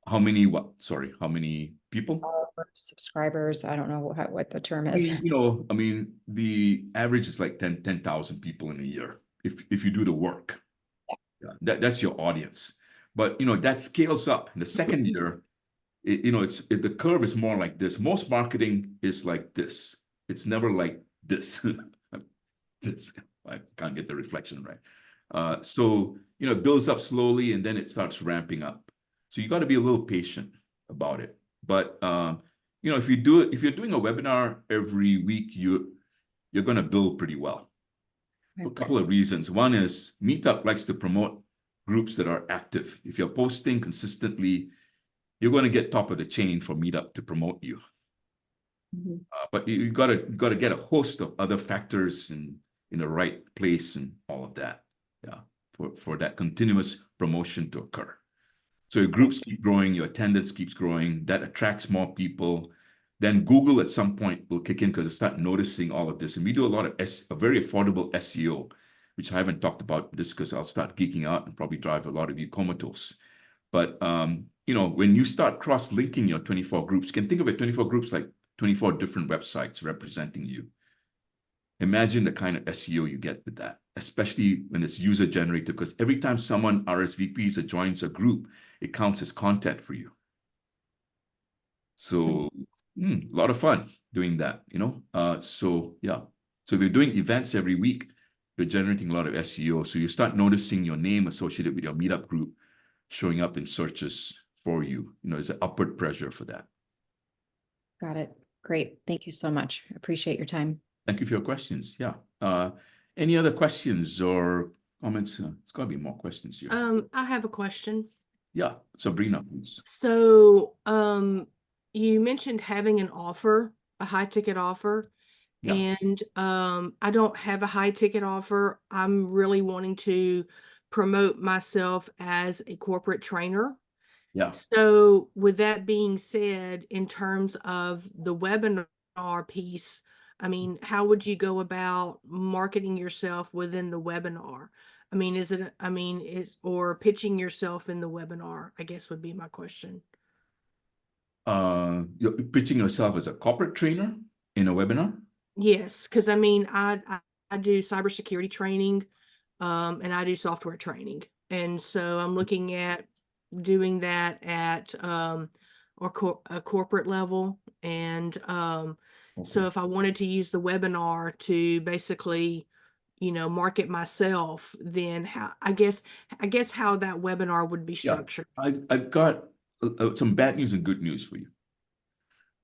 How many, what? Sorry, how many people? Or subscribers, I don't know what the term I is. mean, I mean, the average is like 10,000 people in a year if you do the work. Yeah, that's your audience. But that scales up. In the second year, the curve is more like this. Most marketing is like this. It's never like this. This I can't get the reflection right. So it builds up slowly and then it starts ramping up. So you got to be a little patient about it. But if you're doing a webinar every week, you're going to build pretty well for a couple of reasons. One is Meetup likes to promote groups that are active. If you're posting consistently, you're going to get top of the chain for Meetup to promote you. Mhm. But you got to get a host of other factors in the right place and all of that. Yeah, for that continuous promotion to occur. So your groups keep growing, your attendance keeps growing, that attracts more people. Then Google at some point will kick in because they start noticing all of this. And we do a lot of a very affordable SEO, which I haven't talked about this because I'll start geeking out and probably drive a lot of you comatose. But when you start cross-linking your 24 groups, you can think of it 24 groups like 24 different websites representing you. Imagine the kind of SEO you get with that, especially when it's user-generated, because every time someone RSVPs or joins a group, it counts as content for you. So a lot of fun doing that, So yeah. So if you're doing events every week, you're generating a lot of SEO. So you start noticing your name associated with your Meetup group showing up in searches for you. There's an upward pressure for that. Got it. Great. Thank you so much. Appreciate your time. Thank you for your questions. Yeah. Any other questions or comments? It's got to be more questions here. I have a question. Yeah, Sabrina, please. So, you mentioned having an offer, a high ticket offer. Yeah. And I don't have a high ticket offer. I'm really wanting to promote myself as a corporate trainer. Yeah. So with that being said, in terms of the webinar piece, I mean, how would you go about marketing yourself within the webinar? I mean, or pitching yourself in the webinar, I guess would be my question. You're pitching yourself as a corporate trainer in a webinar? Yes, because I mean, I do cybersecurity training, and I do software training, and so I'm looking at doing that at a corporate level, and so Okay. if I wanted to use the webinar to basically, market myself, then I guess how that webinar would be Yeah, structured. I've got some bad news and good news for you.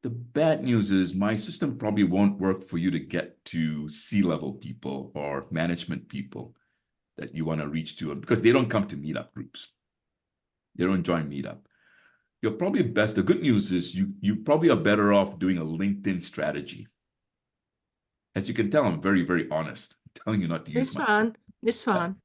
The bad news is my system probably won't work for you to get to C-level people or management people that you want to reach to, because they don't come to Meetup groups. They don't join Meetup. You're probably best. The good news is you probably are better off doing a LinkedIn strategy. As you can tell, I'm very, very honest. I'm telling you not to use It's fine. It's fine.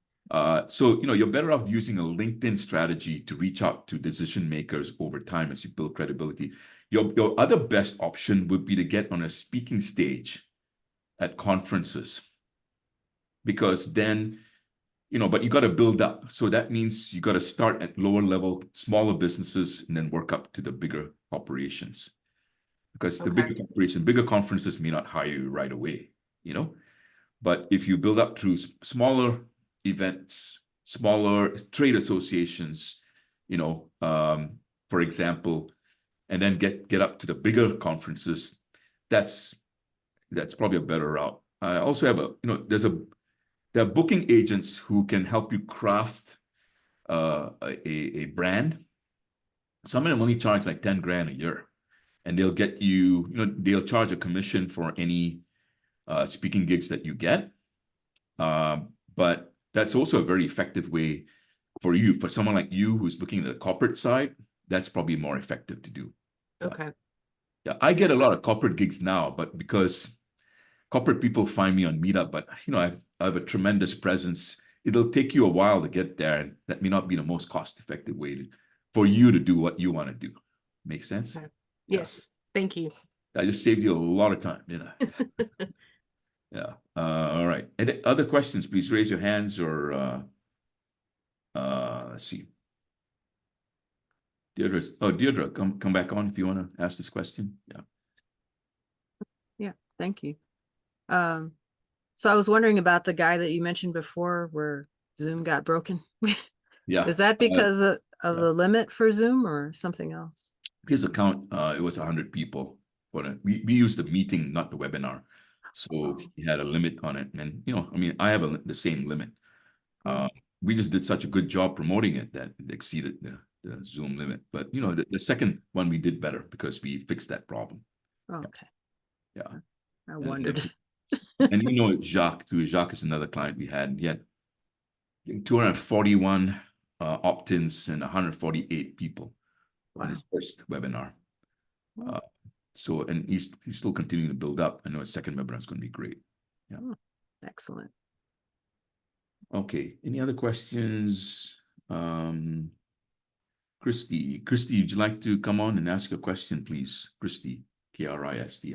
So you're better off using a LinkedIn strategy to reach out to decision makers over time as you build credibility. Your other best option would be to get on a speaking stage at conferences, because then, but you got to build up. So that means you got to start at lower level, smaller businesses, and then work up to the bigger corporations. Because the bigger conferences may not hire you right away, But if you build up through smaller events, smaller trade associations, for example, and then get up to the bigger conferences, that's probably a better route. I also have there are booking agents who can help you craft a brand. Some of them only charge like 10 grand a year, and they'll get you, they'll charge a commission for any speaking gigs that you get. But that's also a very effective way for someone like you who's looking at the corporate side. That's probably more effective to do. Okay. Yeah, I get a lot of corporate gigs now, but because corporate people find me on Meetup, but I have a tremendous presence it'll take you a while to get there, and that may not be the most cost-effective way for you to do what you want to do. Make sense? Okay. Yes, thank you. I just saved you a lot of time, you know. Yeah. All right. And other questions, please raise your hands or let's see. Deirdre, come back on if you want to ask this question. Yeah. Yeah, thank you. So I was wondering about the guy that you mentioned before where Zoom got broken. Yeah. Is that because of yeah. the limit for Zoom or something else? His account, it was 100 people. We used the meeting, not the webinar. So he had a limit on it. And, you know, I mean, I have the same limit. We just did such a good job promoting it that it exceeded the Zoom limit. But, you know, the second one we did better because we fixed that problem. Okay. Yeah. I wondered. And you know, Jacques too. Jacques is another client we had. He had 241 opt-ins and 148 people on his first webinar. So, and he's still continuing to build up. I know his second webinar is going to be great. Yeah. Excellent. Okay. Any other questions? Christy, would you like to come on and ask a question, please? Christy, Kristi.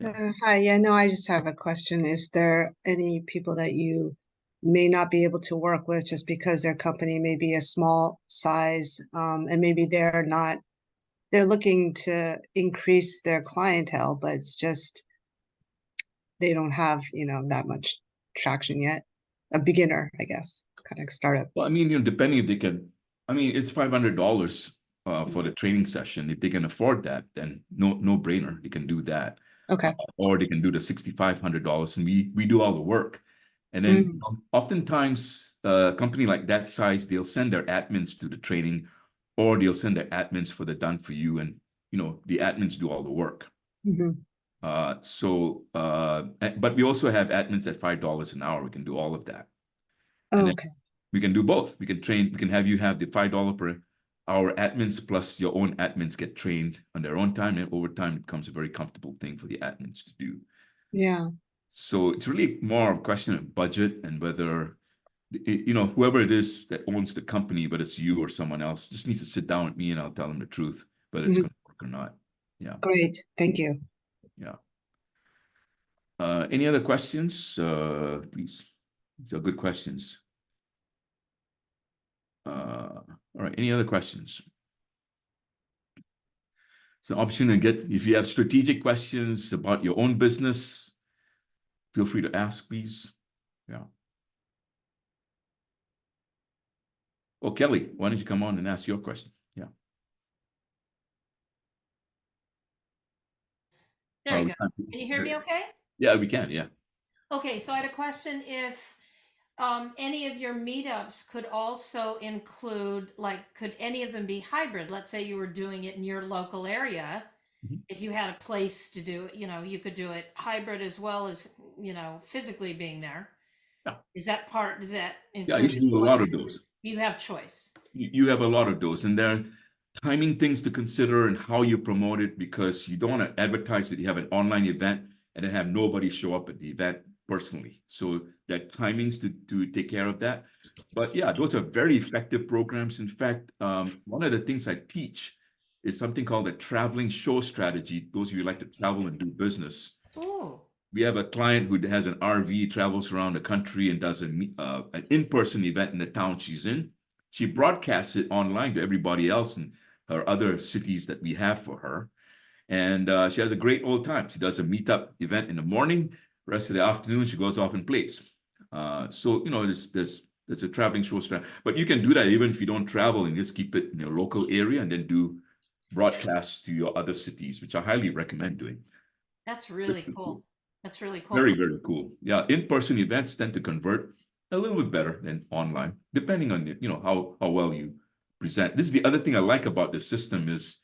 Yeah. Hi, yeah, no, I just have a question. Is there any people that you may not be able to work with just because their company may be a small size, and maybe they're looking to increase their clientele, but it's just they don't have, that much traction yet? A beginner, I guess, kind of startup. Well, I mean, you know, depending if they can, I mean, it's $500 for the training session. If they can afford that, then no brainer. They can do that. Okay. Or they can do the $6,500 and we do all the work. And then oftentimes a company like that size, they'll send their admins to the training, or they'll send their admins for the done for you, and you know, the admins do all the work. But we also have admins at $5 an hour. We can do all of that. And Okay. we can do both. We can have you have the $5 per hour admins plus your own admins get trained on their own time, and over time it becomes a very comfortable thing for the admins to do. Yeah. So it's really more of a question of budget and whether, you know, whoever it is that owns the company, but it's you or someone else, just needs to sit down with me and I'll tell them the truth, whether it's going to work or not. Yeah. Great. Thank you. Yeah. Any other questions? Please. These are good questions. All right. Any other questions? It's an opportunity to get, if you have strategic questions about your own business, feel free to ask, please. Yeah. Oh, Kelly, why don't you come on and ask your question? Yeah. There you go. Can you hear me okay? Yeah, we can. Yeah. Okay, so I had a question if any of your meetups could also include, like, could any of them be hybrid? Let's say you were doing it in your local area. If you had a place to do it, you know, you could do it hybrid as well as, you know, physically being there. Yeah. Is that part, does that include? Yeah, you should do a lot of those. You have choice. You have a lot of those, and there are timing things to consider and how you promote it, because you don't want to advertise that you have an online event and then have nobody show up at the event personally. So there are timings to take care of that. But yeah, those are very effective programs. In fact, one of the things I teach is something called the traveling show strategy. Those of you who like to travel and do business. Ooh. We have a client who has an RV, travels around the country and does an in-person event in the town she's in. She broadcasts it online to everybody else in her other cities that we have for her. And she has a great old time. She does a meetup event in the morning. The rest of the afternoon, she goes off and plays. So, you know, there's a traveling show strategy. But you can do that even if you don't travel and just keep it in your local area and then do broadcasts to your other cities, which I highly recommend doing. That's really cool. That's really cool. Very, very cool. Yeah, in-person events tend to convert a little bit better than online, depending on you know how well you present. This is the other thing I like about the system is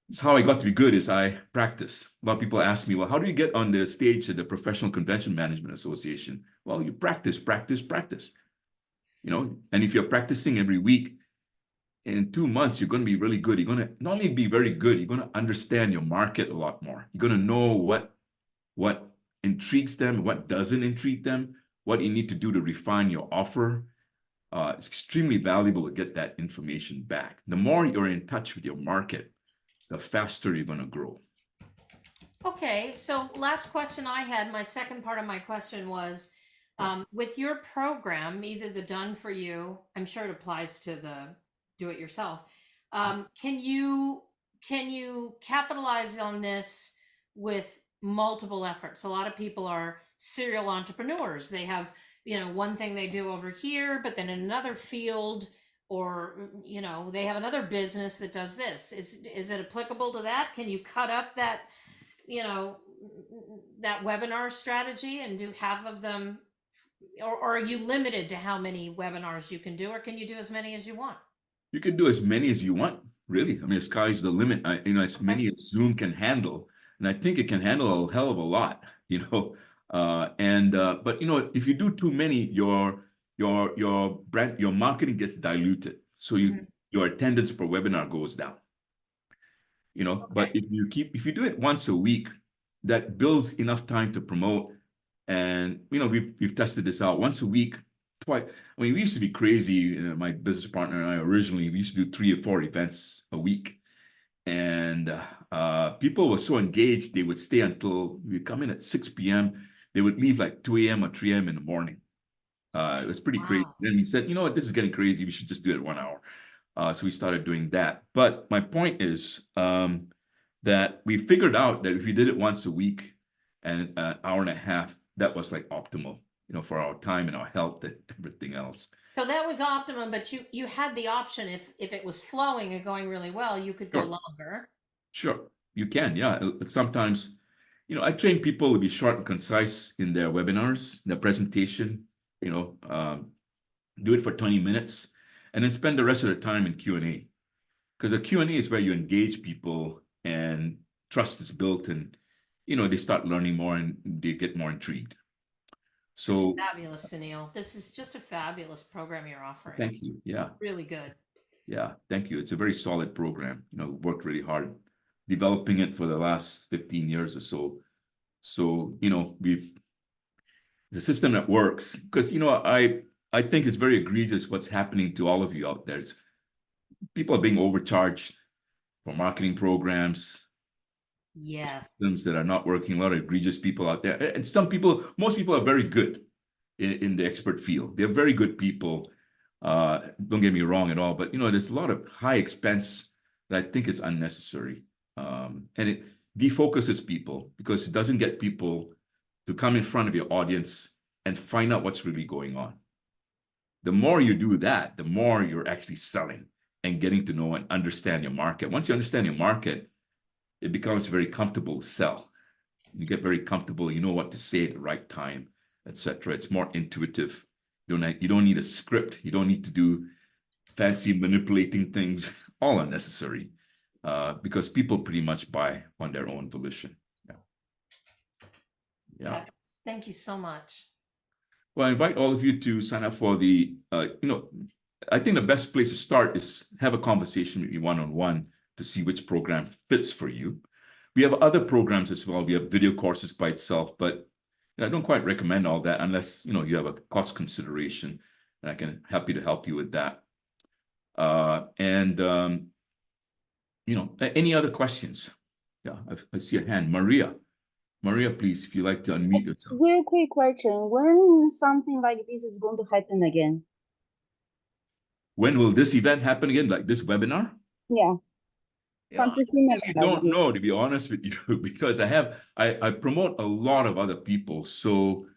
it's how I got to be good is I practice. A lot of people ask me, well, how do you get on the stage at the Professional Convention Management Association? Well, you practice. You know, and if you're practicing every week, in 2 months, you're going to be really good. You're going to not only be very good, you're going to understand your market a lot more. You're going to know what intrigues them, what doesn't intrigue them, what you need to do to refine your offer. It's extremely valuable to get that information back. The more you're in touch with your market, the faster you're going to grow. Okay, so last question I had, my second part of my question was, with your program, either the done for you, I'm sure it applies to the do it yourself. Can you capitalize on this with multiple efforts? A lot of people are serial entrepreneurs. They have, one thing they do over here, but then in another field, or they have another business that does this. Is it applicable to that? Can you cut up that that webinar strategy and do half of them, or are you limited to how many webinars you can do, or can you do as many as you want? You can do as many as you want, really. I mean, the sky's the limit. As many as Zoom can handle, and I think it can handle a hell of a lot. But if you do too many, your brand, your marketing gets diluted, so your attendance per webinar goes down. But Okay. if you do it once a week, that builds enough time to promote. And we've tested this out once a week, twice. I mean, we used to be crazy. My business partner and I originally, we used to do 3 or 4 events a week, and people were so engaged they would stay until we come in at 6 p.m. They would leave like 2 a.m. or 3 a.m. in the morning. It was pretty crazy. Wow. Then we said, you know what, this is getting crazy. We should just do it 1 hour. So we started doing that. But my point is that we figured out that if we did it once a week and an hour and a half, that was like optimal, for our time and our health and everything else. So that was optimum, but you had the option, if it was flowing and going really well, you could go Sure. longer. Sure, you can. Yeah. Sometimes, I train people to be short and concise in their webinars, their presentation, do it for 20 minutes and then spend the rest of the time in Q&A. Because the Q&A is where you engage people and trust is built, and they start learning more and they get more intrigued. This is So fabulous, Sunil. This is just a fabulous program you're offering. thank you. Yeah. Really good. Yeah, thank you. It's a very solid program. Worked really hard developing it for the last 15 years or so. So, it's a system that works, because, I think it's very egregious what's happening to all of you out there. People are being overcharged for marketing programs. Yes. Systems that are not working. A lot of egregious people out there, and most people are very good in the expert field. They're very good people. Don't get me wrong at all, but there's a lot of high expense that I think is unnecessary, and it defocuses people because it doesn't get people to come in front of your audience and find out what's really going on. The more you do that, the more you're actually selling and getting to know and understand your market. Once you understand your market, it becomes very comfortable to sell. You get very comfortable, you know what to say at the right time, etc. It's more intuitive. You don't need a script. You don't need to do fancy manipulating things, all unnecessary, because people pretty much buy on their own volition. Yeah. Thank you so much. Well, I invite all of you to sign up for the, I think the best place to start is have a conversation with me one-on-one to see which program fits for you. We have other programs as well. We have video courses by itself, but I don't quite recommend all that unless, you have a cost consideration, and I can happy to help you with that. Any other questions? Yeah, I see a hand. Maria, please, if you'd like to unmute yourself. Real quick question. When something like this is going to happen again? When will this event happen again, like this webinar? Yeah. Something similar I like don't this. know, to be honest with you, because I promote a lot of other people, so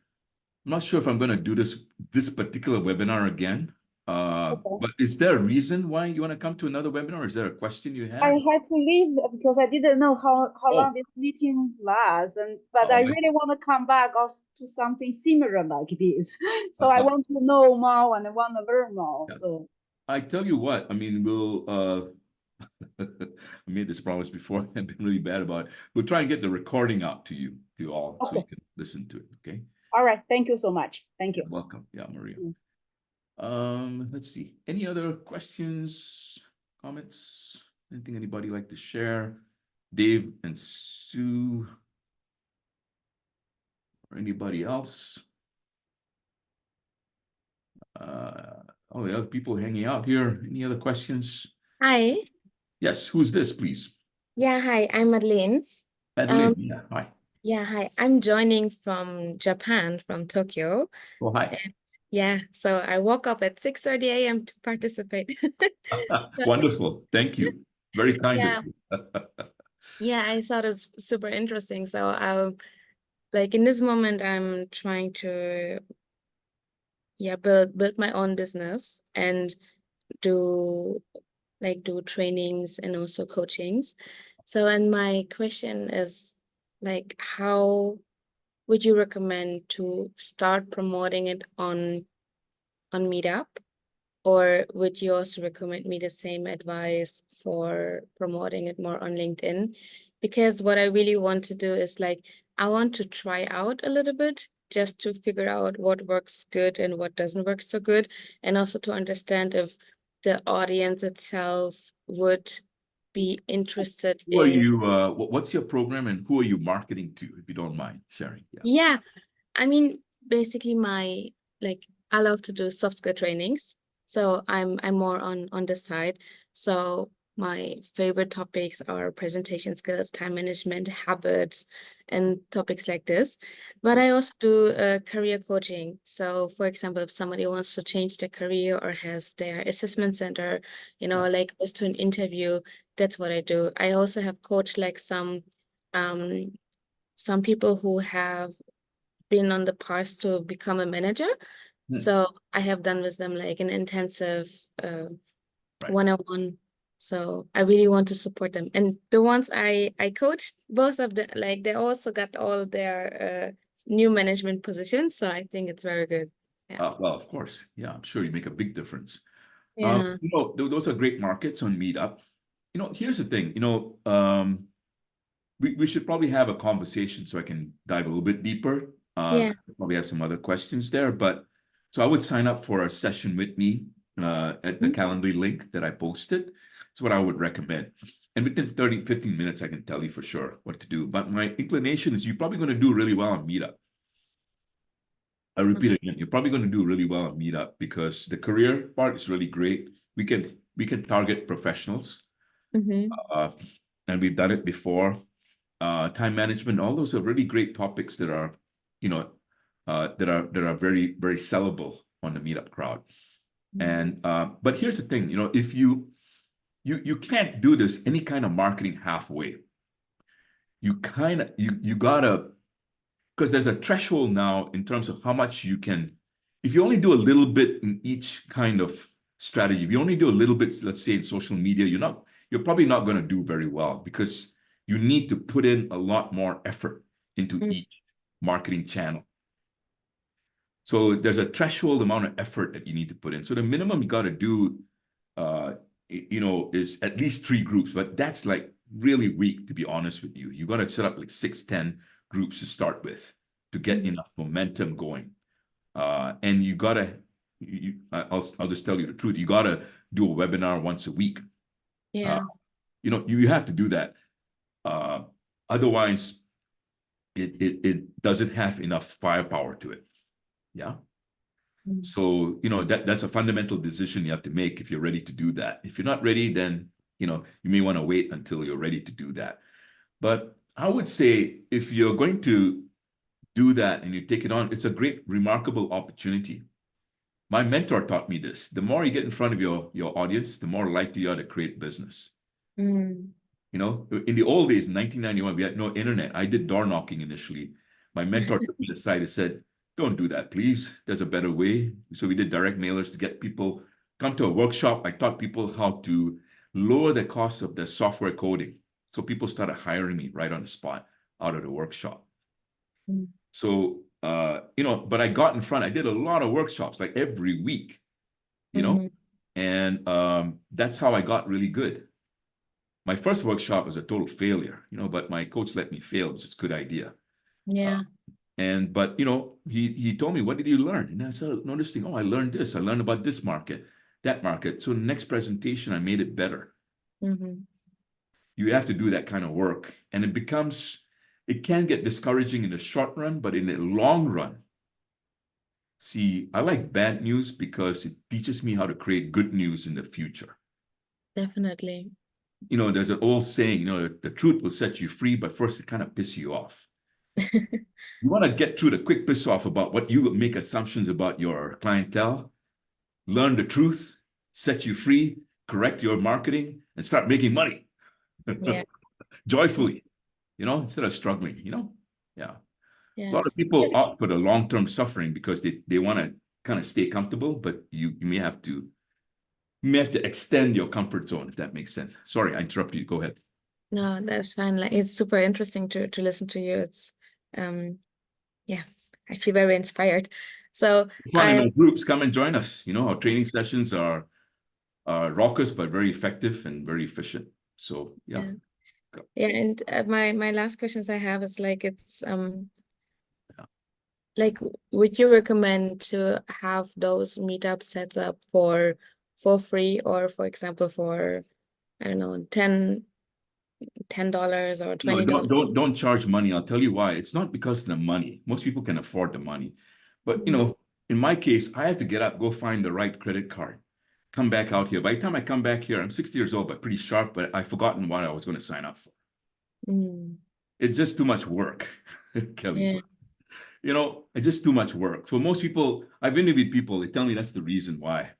I'm not sure if I'm going to do this particular webinar again. Okay. But is there a reason why you want to come to another webinar? Is there a question you I have? had to leave because I didn't know how Oh. long this meeting lasts, but I really want to come back also to something similar like this. So I want to know more and I want to learn more. Yeah. So I tell you what, I mean, we'll I made this promise before. I've been really bad about it. We'll try and get the recording out to you all, so you can listen to it. Okay. All right. Thank you so much. Thank you. You're welcome. Yeah, Maria. Let's see. Any other questions, comments? Anything anybody like to share? Dave and Sue, or anybody else? all the other people hanging out here. Any other questions? Hi. Yes, who's this, please? Yeah, hi, I'm Madeleine. Adeline, yeah, hi. Yeah, hi. I'm joining from Japan, from Tokyo. Oh, hi. And yeah, so I woke up at 6:30 a.m. to participate. Wonderful. Thank you. Very kind of Yeah, you. yeah, I thought it was super interesting. So like in this moment, I'm trying to build my own business and do do trainings and also coachings. So, and my question is like, how would you recommend to start promoting it on Meetup? Or would you also recommend me the same advice for promoting it more on LinkedIn? Because what I really want to do is like, I want to try out a little bit just to figure out what works good and what doesn't work so good. And also to understand if the audience itself would be interested Who are in. you, what's your program and who are you marketing to, if you don't mind sharing? Yeah. Yeah, I mean, basically I love to do soft skill trainings. So I'm more on the side. So my favorite topics are presentation skills, time management, habits, and topics like this. But I also do career coaching. So for example, if somebody wants to change their career or has their assessment center, like goes to an interview, that's what I do. I also have coached like some people who have been on the path to become a manager. So I have done with them like an intensive Right. one-on-one. So I really want to support them. And the ones I coached, both of the they also got all their new management positions. So I think it's very good. Yeah. Well, of course. Yeah, I'm sure you make a big difference. Yeah. Those are great markets on Meetup. Here's the thing, we should probably have a conversation so I can dive a little bit deeper. Yeah. Probably have some other questions there, but so I would sign up for a session with me at the Calendly link that I posted. It's what I would recommend. And within 30, 15 minutes, I can tell you for sure what to do. But my inclination is you're probably going to do really well on Meetup. I repeat again, you're probably going to do really well on Meetup because the career part is really great. We can target professionals, and we've done it before. Time management, all those are really great topics that are, that are very, very sellable on the Meetup crowd. And but here's the thing, if you can't do this any kind of marketing halfway. You gotta, because there's a threshold now in terms of how much you can. If you only do a little bit in each kind of strategy, if you only do a little bit, let's say in social media, you're probably not going to do very well because you need to put in a lot more effort into each marketing channel. So there's a threshold amount of effort that you need to put in. So the minimum you got to do, is at least 3 groups, but that's like really weak, to be honest with you. You got to set up like 6, 10 groups to start with to get enough momentum going. And you got to, I'll just tell you the truth. You got to do a webinar once a week. Yeah. You have to do that. Otherwise, it doesn't have enough firepower to it. Yeah. So, that's a fundamental decision you have to make if you're ready to do that. If you're not ready, then, you may want to wait until you're ready to do that. But I would say if you're going to do that and you take it on, it's a great, remarkable opportunity. My mentor taught me this. The more you get in front of your audience, the more likely you are to create business. In the old days, in 1991, we had no internet. I did door knocking initially. My mentor took me aside and said, don't do that, please. There's a better way. So we did direct mailers to get people come to a workshop. I taught people how to lower the cost of their software coding. So people started hiring me right on the spot out of the workshop. So, but I got in front. I did a lot of workshops, like every week, and that's how I got really good. My first workshop was a total failure, but my coach let me fail, which is a good idea. Yeah. But he told me, what did you learn? And I started noticing, I learned this. I learned about this market, that market. So the next presentation, I made it better. You have to do that kind of work. And it can get discouraging in the short run, but in the long run, See, I like bad news because it teaches me how to create good news in the future. Definitely. You know, there's an old saying, you know, the truth will set you free, but first it kind of pisses you off. You want to get through the quick piss off about what you make assumptions about your clientele, learn the truth, set you free, correct your marketing, and start making money Yeah. joyfully, you know, instead of struggling, you know? Yeah. Yeah. A lot of people opt for the long-term suffering because they want to kind of stay comfortable, but you may have to extend your comfort zone, if that makes sense. Sorry, I interrupted you. Go ahead. No, that's fine. Like, it's super interesting to listen to you. It's yeah, I feel very inspired. So Fun in our groups, come and join us. You know, our training sessions are raucous but very effective and very efficient. So yeah. Yeah, and my last questions I have is like, it's like, would you recommend to have those meetups set up for free, or for example for, I don't know, $10 or $20? No, don't charge money. I'll tell you why. It's not because of the money. Most people can afford the money. But you know, in my case, I have to get up, go find the right credit card, come back out here. By the time I come back here, I'm 60 years old, but pretty sharp, but I've forgotten what I was going to sign up for. It's just too much work, Kelly's. Yeah. You know, it's just too much work. So most people, I've interviewed people, they tell me that's the reason why.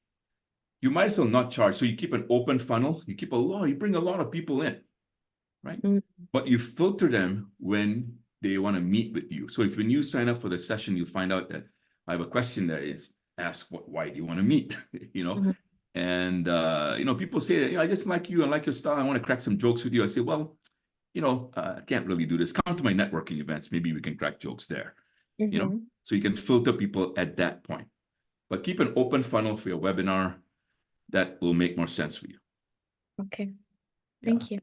You might as well not charge. So you keep an open funnel. You bring a lot of people in, right? But you filter them when they want to meet with you. So when you sign up for the session, you'll find out that I have a question that is ask why do you want to meet? You know, and you know, people say that, you know, I just like you, I like your style, I want to crack some jokes with you. I say, well, you know, I can't really do this. Come to my networking events. Maybe we can crack jokes there. You know, so you can filter people at that point. But keep an open funnel for your webinar. That will make more sense for you. Okay. Thank you.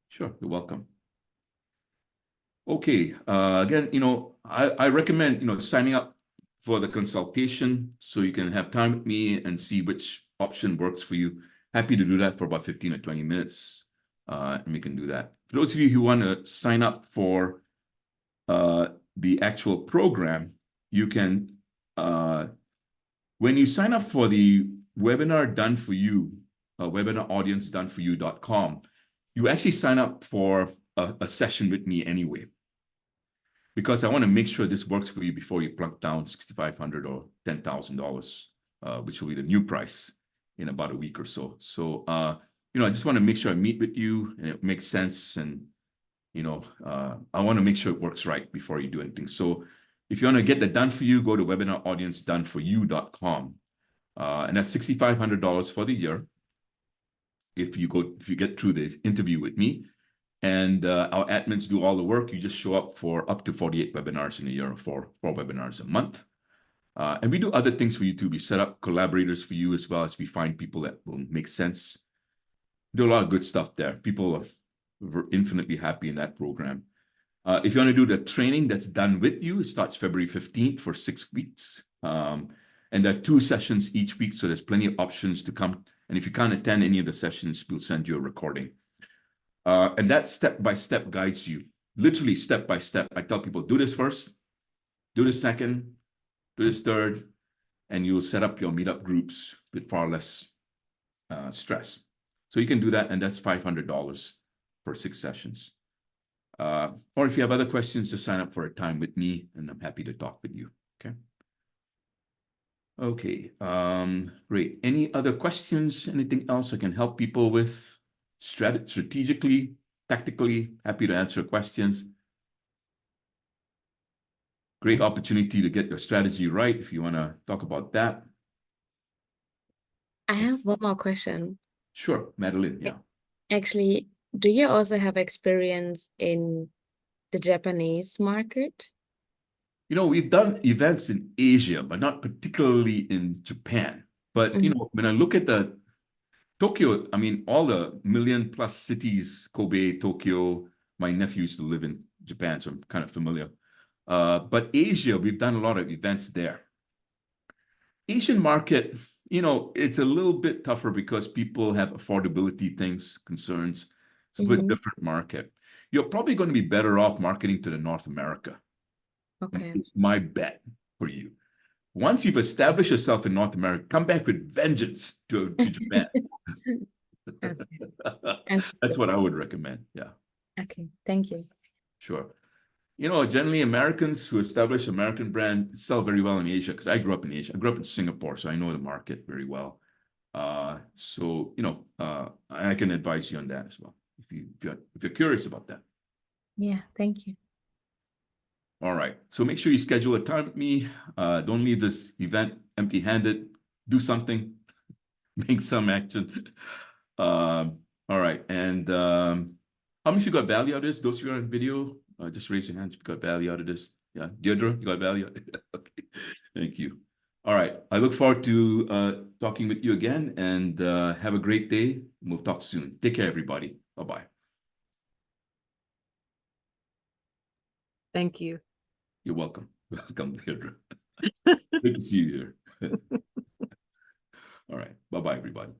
Sure, you're welcome. Okay, again, you know, I recommend, you know, signing up for the consultation so you can have time with me and see which option works for you. Happy to do that for about 15 or 20 minutes, and we can do that. For those of you who want to sign up for the actual program, you can, when you sign up for the webinar done for you, webinaraudiencedoneforyou.com, you actually sign up for a session with me anyway, because I want to make sure this works for you before you plunk down $6,500 or $10,000, which will be the new price in about a week or so. So, you know, I just want to make sure I meet with you and it makes sense. And, you know, I want to make sure it works right before you do anything. So if you want to get that done for you, go to webinaraudiencedoneforyou.com. And that's $6,500 for the year. If you get through the interview with me, and our admins do all the work, you just show up for up to 48 webinars in a year, or four webinars a month. And we do other things for you too. We set up collaborators for you, as well as we find people that will make sense. Do a lot of good stuff there. People are infinitely happy in that program. If you want to do the training that's done with you, it starts February 15th for 6 weeks. And there are 2 sessions each week, so there's plenty of options to come. And if you can't attend any of the sessions, we'll send you a recording. And that step-by-step guides you, literally step-by-step. I tell people, do this first, do this second, do this third, and you'll set up your meetup groups with far less stress. So you can do that, and that's $500 for 6 sessions. Or if you have other questions, just sign up for a time with me, and I'm happy to talk with you, okay? Okay, great. Any other questions? Anything else I can help people with? Strategically, tactically, happy to answer questions. Great opportunity to get your strategy right if you want to talk about that. I have one more question. Sure, Madeline, yeah. Actually, do you also have experience in the Japanese market? You know, we've done events in Asia, but not particularly in Japan. But, you know, when I look at the Tokyo, I mean, all the million-plus cities, Kobe, Tokyo, my nephew used to live in Japan, so I'm kind of familiar. But Asia, we've done a lot of events there. Asian market, you know, it's a little bit tougher because people have affordability concerns. It's a bit different market. You're probably going to be better off marketing to the North America. Okay. It's my bet for you. Once you've established yourself in North America, come back with vengeance to Japan. That's what I would recommend. Yeah. Okay, thank you. Sure. You know, generally Americans who establish American brand sell very well in Asia, because I grew up in Asia. I grew up in Singapore, so I know the market very well. So, you know, I can advise you on that as well, if you're curious about that. Yeah, thank you. All right. So make sure you schedule a time with me. Don't leave this event empty-handed. Do something. Make some action. All right. And how many of you got value out of this? Those of you on video, just raise your hands if you got value out of this. Yeah. Deirdre, you got value out of it? Okay. Thank you. All right. I look forward to talking with you again, and have a great day. We'll talk soon. Take care, everybody. Bye-bye. Thank you. You're welcome. Welcome, Deirdre. Good to see you here. All right. Bye-bye, everybody.